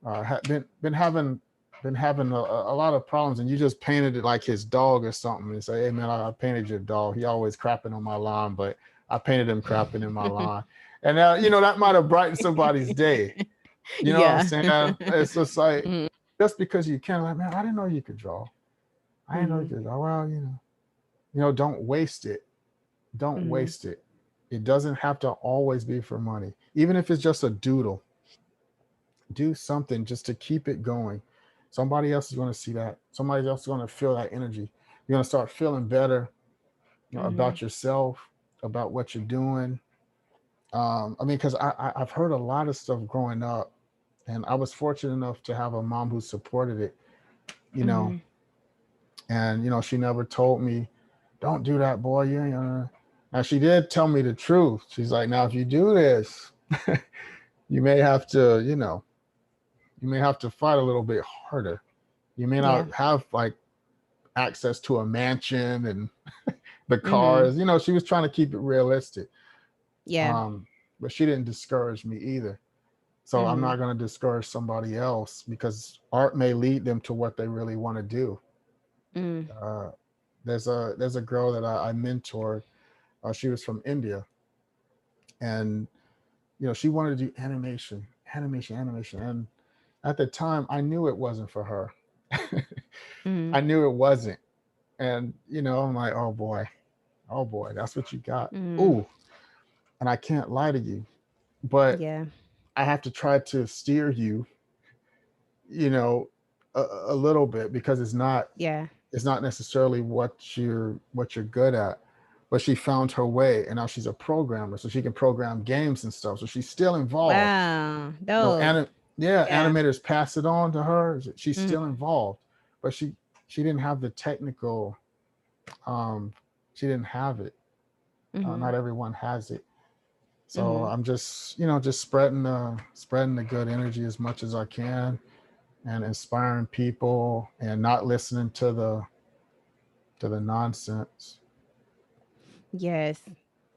been having a lot of problems, and you just painted it like his dog or something, and say, hey man, I painted your dog. He always crapping on my lawn, but I painted him crapping in my lawn. And that might have brightened somebody's day. You know what I'm Yeah. saying? It's just like, Mhm. just because you can, like, man, I didn't know you could draw. I didn't know you Mhm. could draw. Well, don't waste it. Don't Mhm. waste it. It doesn't have to always be for money. Even if it's just a doodle, do something just to keep it going. Somebody else is going to see that. Somebody else is going to feel that energy. You're going to start feeling better, Mhm. about yourself, about what you're doing. I mean, because I've heard a lot of stuff growing up, and I was fortunate enough to have a mom who supported it, you know, Mhm. and she never told me, "Don't do that, boy." You ain't gonna. Now she did tell me the truth. She's like, "Now if you do this, you may have to, fight a little bit harder. You may Yeah. not have like access to a mansion and the Mhm. cars." She was trying to keep it realistic. Yeah. Um, but she didn't discourage me either. So I'm Mhm. not going to discourage somebody else, because art may lead them to what they really want to do. Mm. Uh, there's a girl that I mentored. She was from India, and she wanted to do animation, animation, animation. And at the time, I knew it wasn't for her. Mhm. I knew it wasn't. And I'm like, oh boy, that's what you got. Mhm. Ooh, and I can't lie to you, but Yeah. I have to try to steer you, you know, a little bit, because Yeah. it's not necessarily what you're good at. But she found her way, and now she's a programmer, so she can program games and stuff. So she's still involved. Wow. You know, Dope. anim- yeah, Yeah. animators pass it on to her. She's Mhm. still involved, but she didn't have the technical. Um, she didn't have it. Mhm. Not everyone has it. So Mhm. I'm just just spreading the good energy as much as I can, and inspiring people, and not listening to the nonsense. Yes.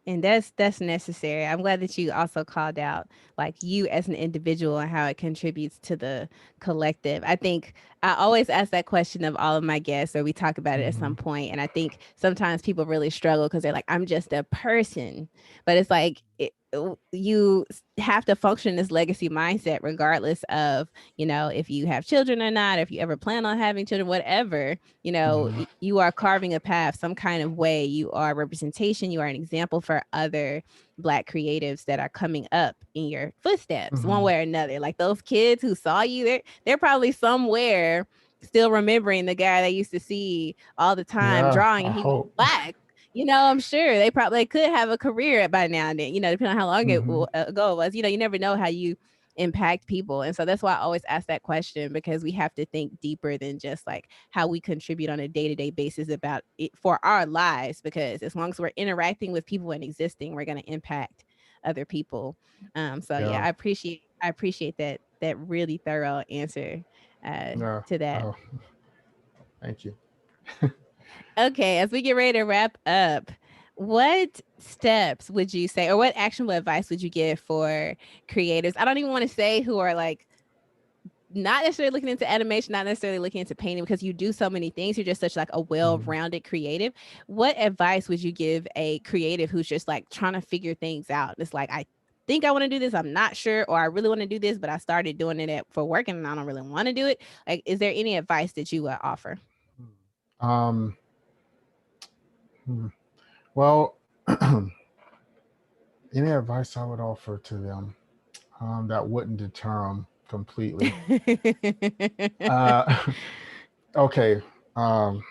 And that's necessary. I'm glad that you also called out like you as an individual and how it contributes to the collective. I think I always ask that question of all of my guests, or we talk about it at Mm-hmm. some point. And I think sometimes people really struggle because they're like, I'm just a person. But it's like you have to function this legacy mindset regardless of, if you have children or not, if you ever plan on having children, whatever, Mm-hmm. you are carving a path some kind of way. You are representation. You are an example for other Black creatives that are coming up in your footsteps one Mm-hmm. way or another. Like those kids who saw you, they're probably somewhere still remembering the guy they used to see all the time Yeah, drawing, I and he was hope. Black. I'm sure they probably could have a career by now and then, depending on how long Mm-hmm. ago it was. You never know how you impact people. And so that's why I always ask that question, because we have to think deeper than just like how we contribute on a day-to-day basis about it for our lives, because as long as we're interacting with people and existing, we're going to impact other people. So yeah, Yeah. I appreciate that really thorough answer Yeah. to that. Oh, thank you. Okay, as we get ready to wrap up, what steps would you say, or what actionable advice would you give for creators? I don't even want to say who are like not necessarily looking into animation, not necessarily looking into painting, because you do so many things. You're just such like a Mm-hmm. well-rounded creative. What advice would you give a creative who's just like trying to figure things out? It's like, I think I want to do this, I'm not sure, or I really want to do this, but I started doing it for work and I don't really want to do it. Like, is there any advice that you would offer? Um. Well, any advice I would offer to them? that wouldn't deter them completely. Uh, okay. Um,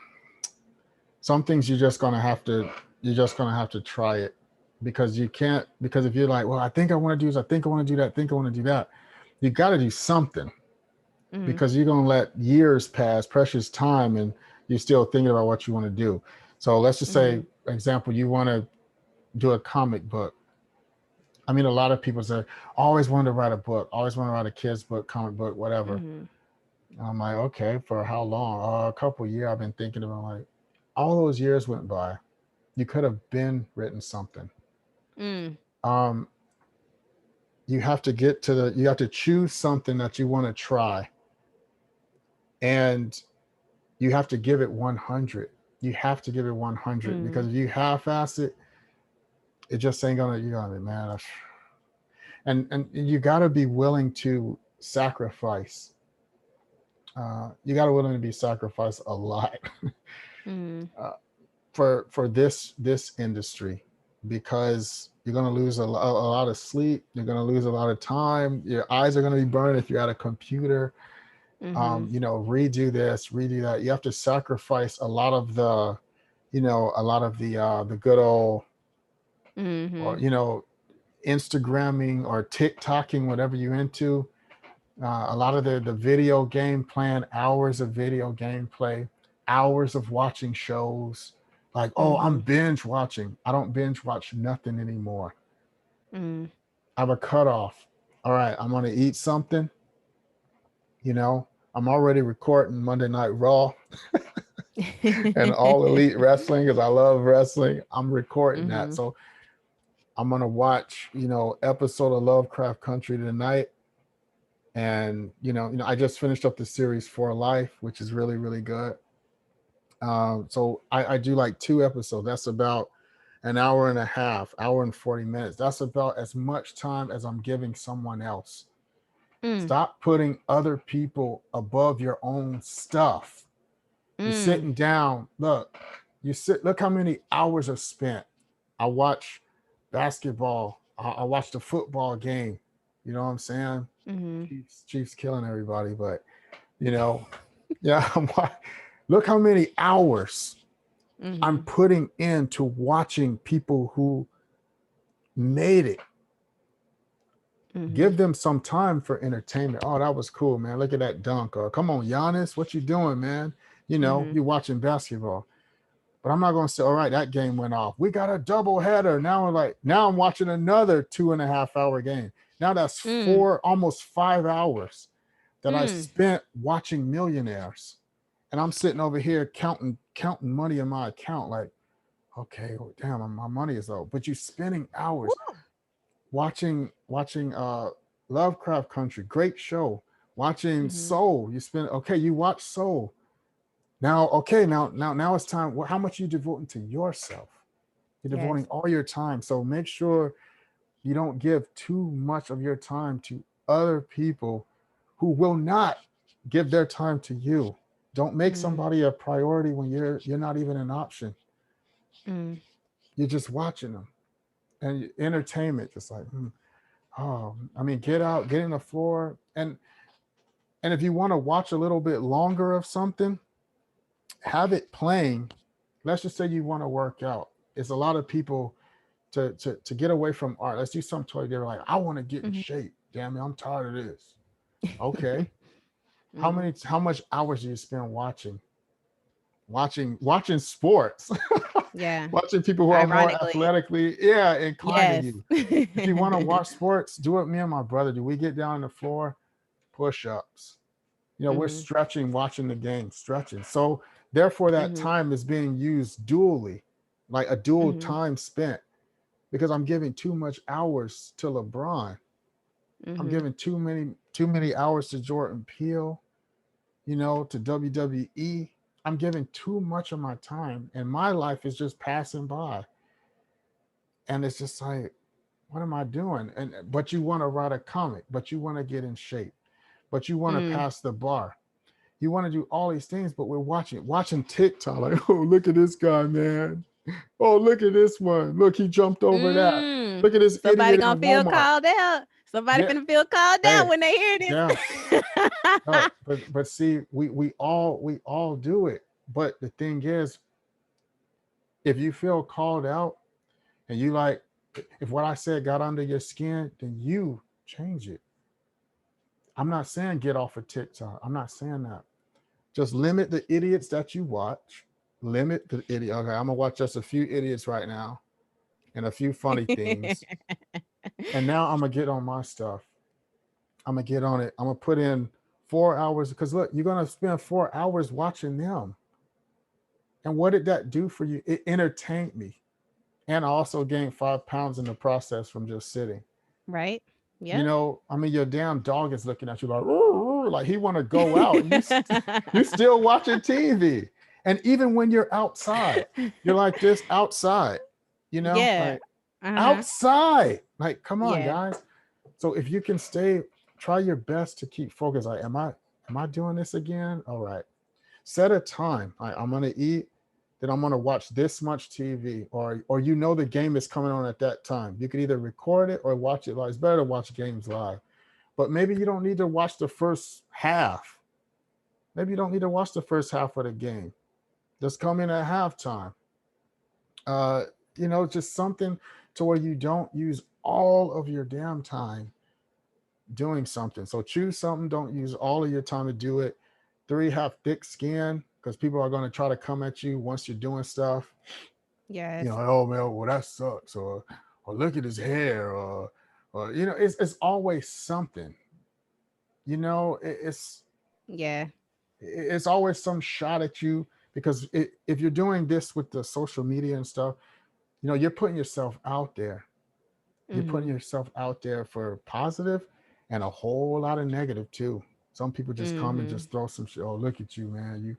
some things you're just gonna have to try it because you can't because if you're like, well, I think I want to do this, I think I want to do that, I think I want to do that, you got to do something Mhm. because you're gonna let years pass, precious time, and you're still thinking about what you want to do. So let's just say, Mhm. example, you want to do a comic book. I mean, a lot of people say, always wanted to write a book, always want to write a kid's book, comic book, whatever. Mhm. And I'm like, okay, for how long? A couple of years I've been thinking about like all those years went by. You could have been written something. Mm. Um, you have to get to you have to choose something that you want to try and you have to give it 100. You have to give it 100 because Mm. if you half-ass it, it just ain't gonna, you're gonna be, man. And you got to be willing to sacrifice. You got to willing to be sacrificed a lot Mm. uh, for this industry because you're going to lose a lot of sleep. You're going to lose a lot of time. Your eyes are going to be burned if you're at a computer. Mhm. Redo this, redo that. You have to sacrifice a lot of the good old, or Mhm. Instagramming or TikToking, whatever you're into. A lot of the video game plan, hours of video gameplay, hours of watching shows. Like, oh, I'm Mhm. binge watching. I don't binge watch nothing anymore. Mm. I have a cutoff. All right, I'm gonna eat something. You know, I'm already recording Monday Night Raw and All Elite Wrestling because I love wrestling. I'm recording that, Mhm. so I'm gonna watch episode of Lovecraft Country tonight. And I just finished up the series For Life, which is really really good. So I do like 2 episodes. That's about an hour and a half, hour and 40 minutes. That's about as much time as I'm giving someone else. Mm. Stop putting other people above your own stuff. You're Mm. sitting down. Look how many hours are spent. I watch basketball. I watch the football game. You know what I'm saying? Mhm. Chiefs killing everybody, but you know, yeah, look how many hours I'm Mhm. putting into watching people who made it. Mhm. Give them some time for entertainment. Oh, that was cool, man. Look at that dunk. Or come on, Giannis, what you doing, man? Mhm. You're watching basketball. But I'm not going to say, all right, that game went off. We got a double header. Now I'm watching another 2.5 hour game. Now that's Mm. almost 5 hours that I Mm. spent watching millionaires. And I'm sitting over here counting money in my account. Like, okay, well, damn, my money is low. But you're spending hours Woo. watching Lovecraft Country, great show. Watching Mhm. Soul, you watch Soul. Now, okay, now it's time. How much are you devoting to yourself? You're devoting Yes. all your time. So make sure you don't give too much of your time to other people who will not give their time to you. Don't make Mm. somebody a priority when you're not even an option. Mm. You're just watching them and entertainment, just like, oh, I mean, get out, get in the floor, and if you want to watch a little bit longer of something, have it playing. Let's just say you want to work out. It's a lot of people to get away from art. Let's do something totally different. Like, I want to get in Mhm. shape. Damn it, I'm tired of this. Okay. Mm. How much hours do you spend watching sports? Yeah. Watching people who are more Ironically. athletically, yeah, inclined than Yes. you. If you want to watch sports, do it. Me and my brother do. We get down on the floor, push-ups. We're Mhm. stretching, watching the game, stretching. So therefore, that Mhm. time is being used dually, like a dual Mhm. time spent, because I'm giving too much hours to LeBron. I'm Mhm. giving too many hours to Jordan Peele, to WWE. I'm giving too much of my time, and my life is just passing by. And it's just like, what am I doing? But you want to write a comic, but you want to get in shape, but you want to Mm. pass the bar. You want to do all these things, but we're watching TikTok. Like, oh, look at this guy, man. Oh, look at this one. Look, he jumped over that. Mm. Look at this Somebody idiot gonna in feel Walmart. called out. Somebody Yeah. finna feel called out Hey, when they hear yeah. this. No, but see, we all do it. But the thing is, if you feel called out and you like, if what I said got under your skin, then you change it. I'm not saying get off of TikTok. I'm not saying that. Just limit the idiots that you watch. Limit the idiot. Okay, I'm gonna watch just a few idiots right now and a few funny things. And now I'm gonna get on my stuff. I'm gonna get on it. I'm gonna put in 4 hours because look, you're gonna spend 4 hours watching them. And what did that do for you? It entertained me. And I also gained 5 pounds in the process from just sitting. Right? You Yep. know, I mean, your damn dog is looking at you like, "Ooh, ooh," like he want to go out, and you still watching TV. And even when you're outside, you're like this outside. You know, Yeah. like Uh-huh. outside. Like, come on, Yeah. guys. So if you can stay, try your best to keep focused. Like, am I doing this again? All right. Set a time. I'm gonna eat, then I'm gonna watch this much TV, or you know the game is coming on at that time. You can either record it or watch it live. It's better to watch games live. But maybe you don't need to watch the first half. Maybe you don't need to watch the first half of the game. Just come in at halftime. Uh, just something to where you don't use all of your damn time doing something. So choose something. Don't use all of your time to do it. Three, have thick skin because people are going to try to come at you once you're doing stuff. Yes. Oh man, well that sucks, or look at his hair, or it's always something. You know, Yeah. it's always some shot at you because if you're doing this with the social media and stuff, you're putting yourself out there. You're putting Mhm. yourself out there for positive and a whole lot of negative too. Some people just come and Mhm. just throw some shit. Oh, look at you, man.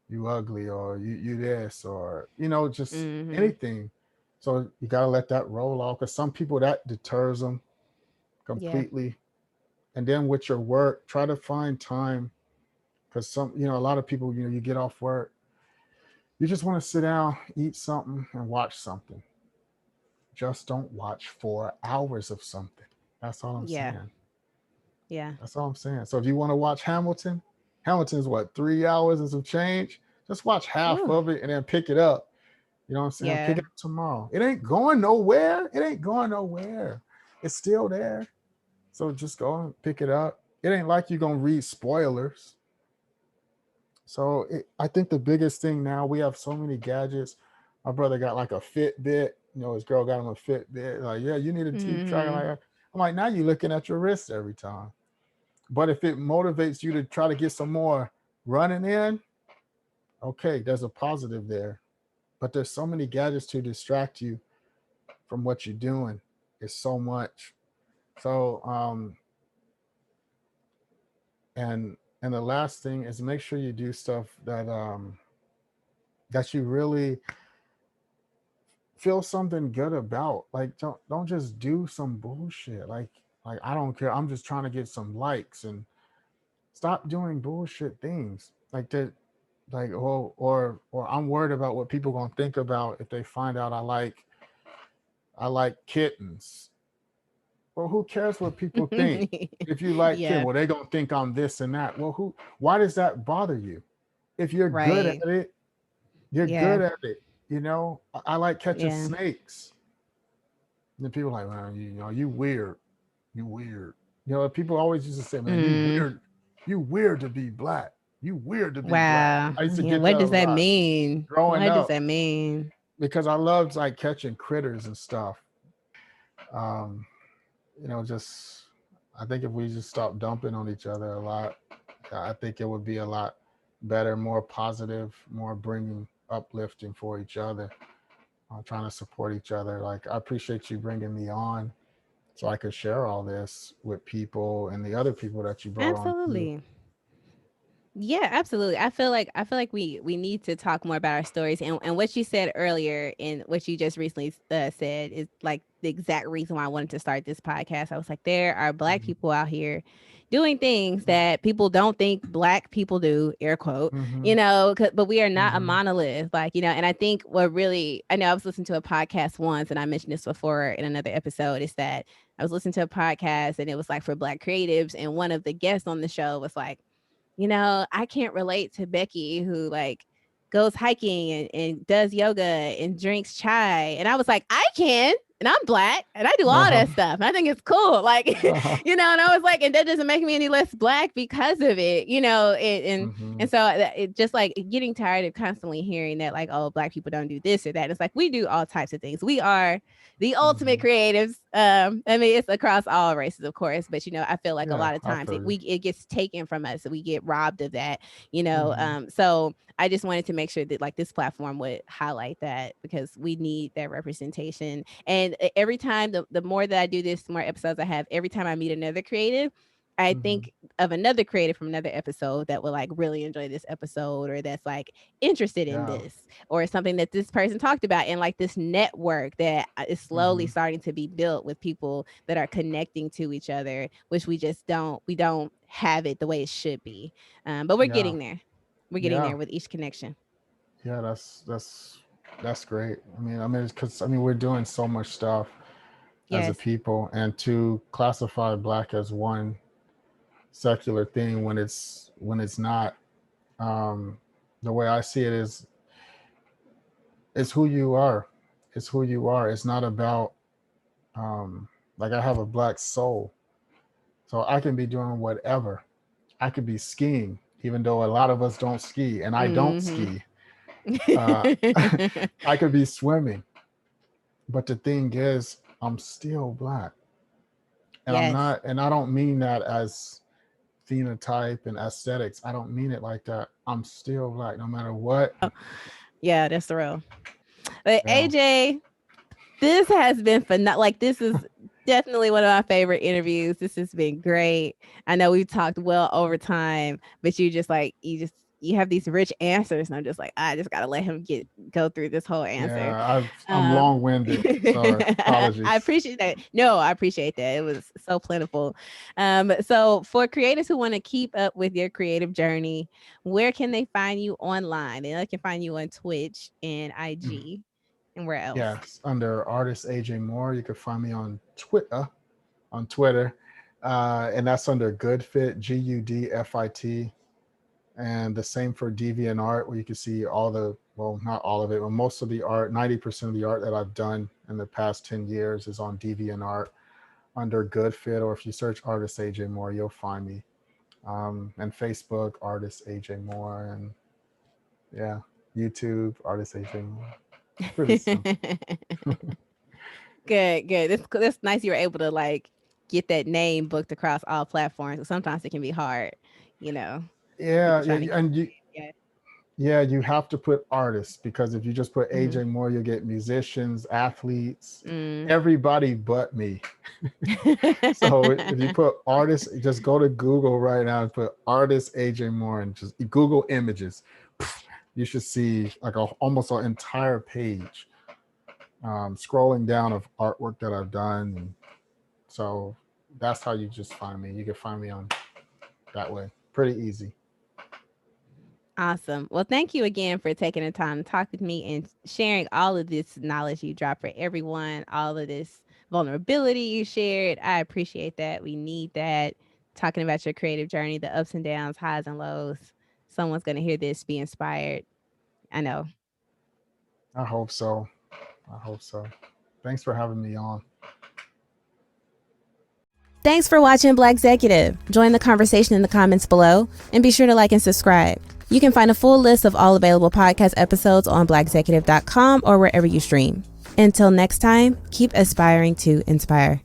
You ugly, or you this, or just Mhm. anything. So you gotta let that roll off because some people that deters them Yeah. completely. And then with your work, try to find time because a lot of people, you get off work, you just want to sit down, eat something, and watch something. Just don't watch 4 hours of something. That's all I'm Yeah. saying. Yeah. That's all I'm saying. So if you want to watch Hamilton, Hamilton's what, 3 hours and some change? Just watch half Ooh. of it and then pick it up. You know what I'm saying? Pick Yeah. it up tomorrow. It ain't going nowhere. It ain't going nowhere. It's still there. So just go and pick it up. It ain't like you're gonna read spoilers. So I think the biggest thing now, we have so many gadgets. My brother got like a Fitbit. His girl got him a Fitbit. Like, yeah, you need to keep tracking like Mhm. that. I'm like, now you're looking at your wrist every time. But if it motivates you to try to get some more running in, okay, there's a positive there. But there's so many gadgets to distract you from what you're doing. It's so much. So and the last thing is make sure you do stuff that you really feel something good about. Like don't just do some bullshit. Like I don't care. I'm just trying to get some likes, and stop doing bullshit things like that. Like or I'm worried about what people gonna think about if they find out I like kittens. Well, who cares what people think? If you like kittens, Yeah. well, they gonna think I'm this and that. Well, why does that bother you? If you're good Right. at it, you're Yeah. good at it. I like catching Yeah. snakes. And people are like, man, you weird. You weird. People always used to say, man, you Mm. weird. You weird to be black. You weird to be black. Wow. I used to Yeah. get What that a does that lot mean? growing What does up that mean? because I loved like catching critters and stuff. Um, just I think if we just stop dumping on each other a lot, I think it would be a lot better, more positive, more bringing uplifting for each other. Trying to support each other. Like I appreciate you bringing me on so I could share all this with people and the other people that you brought on too. Absolutely. Yeah, absolutely. I feel like we need to talk more about our stories, and what you said earlier and what you just recently said is like the exact reason why I wanted to start this podcast. I was like, there are Black Mm-hmm. people out here doing things that people don't think Black people do, air quote, Mm-hmm. but we are not a Mm-hmm. monolith, like, and I think what really, I know I was listening to a podcast once, and I mentioned this before in another episode, is that I was listening to a podcast and it was like for Black creatives, and one of the guests on the show was like, I can't relate to Becky who like goes hiking and does yoga and drinks chai. And I was like, I can. And I'm Black and I do all Uh-huh. that stuff. And I think it's cool. Like, Uh-huh. and I was like, and that doesn't make me any less Black because of it, Mm-hmm. and so it just like getting tired of constantly hearing that, like, oh, Black people don't do this or that. It's like, we do all types of things. We are the ultimate Mm-hmm. creatives. I mean, it's across all races, of course, but I feel like a Yeah, lot of I times feel you. it gets taken from us, we get robbed of that, Mm-hmm. so I just wanted to make sure that like this platform would highlight that, because we need that representation. And every time, the more that I do this, the more episodes I have, every time I meet another creative, I Mm-hmm. think of another creative from another episode that will like really enjoy this episode, or that's like interested in Yeah. this, or something that this person talked about, and like this network that is slowly Mm-hmm. starting to be built with people that are connecting to each other, which we don't have it the way it should be. But we're Yeah. getting there. We're getting Yeah. there with each connection. Yeah. That's great. I mean, it's because we're doing so much stuff as a Yes. people, and to classify Black as one secular thing when it's not. Um, the way I see it is, it's who you are. It's who you are. It's not about um, like I have a Black soul, so I can be doing whatever. I could be skiing, even though a lot of us don't ski, and I don't Mm-hmm. ski. Uh, I could be swimming, but the thing is, I'm still Black, and I'm Yes. not. And I don't mean that as phenotype and aesthetics. I don't mean it like that. I'm still Black, no matter what. Yeah, that's the real. But Yeah. AJ, this has been fun. Like, this is definitely one of my favorite interviews. This has been great. I know we've talked well over time, but you have these rich answers, and I'm just like, I just gotta let him go through this whole answer. Yeah, I'm Um, long-winded. Sorry, I apologies. appreciate that. No, I appreciate that. It was so plentiful. So for creators who want to keep up with your creative journey, where can they find you online? They can find you on Twitch and IG, and where else? Yes, under artist AJ Moore. You can find me on Twitter, and that's under Goodfit, GUDFIT, and the same for DeviantArt, where you can see well, not all of it, but most of the art, 90% of the art that I've done in the past 10 years is on DeviantArt under Goodfit, or if you search artist AJ Moore, you'll find me. And Facebook, artist AJ Moore, and yeah, YouTube, artist AJ Moore. Pretty simple. Good, good. That's nice. You were able to like get that name booked across all platforms. Sometimes it can be hard, you know, Yeah, people yeah, trying to get and you, that name. yeah, you have to put artists, because if you just put Yeah. AJ Moore, you'll get musicians, athletes, Mm. everybody but me. So if you put artists, just go to Google right now and put artist AJ Moore and just Google images. You should see like almost an entire page scrolling down of artwork that I've done. And so that's how you just find me. You can find me on that way. Pretty easy. Awesome. Well, thank you again for taking the time to talk with me and sharing all of this knowledge you drop for everyone, all of this vulnerability you shared. I appreciate that. We need that. Talking about your creative journey, the ups and downs, highs and lows. Someone's going to hear this, be inspired. I know. I hope so. I hope so. Thanks for having me on. Thanks for watching Blackxecutive. Join the conversation in the comments below and be sure to like and subscribe. You can find a full list of all available podcast episodes on blackxecutive.com or wherever you stream. Until next time, keep aspiring to inspire.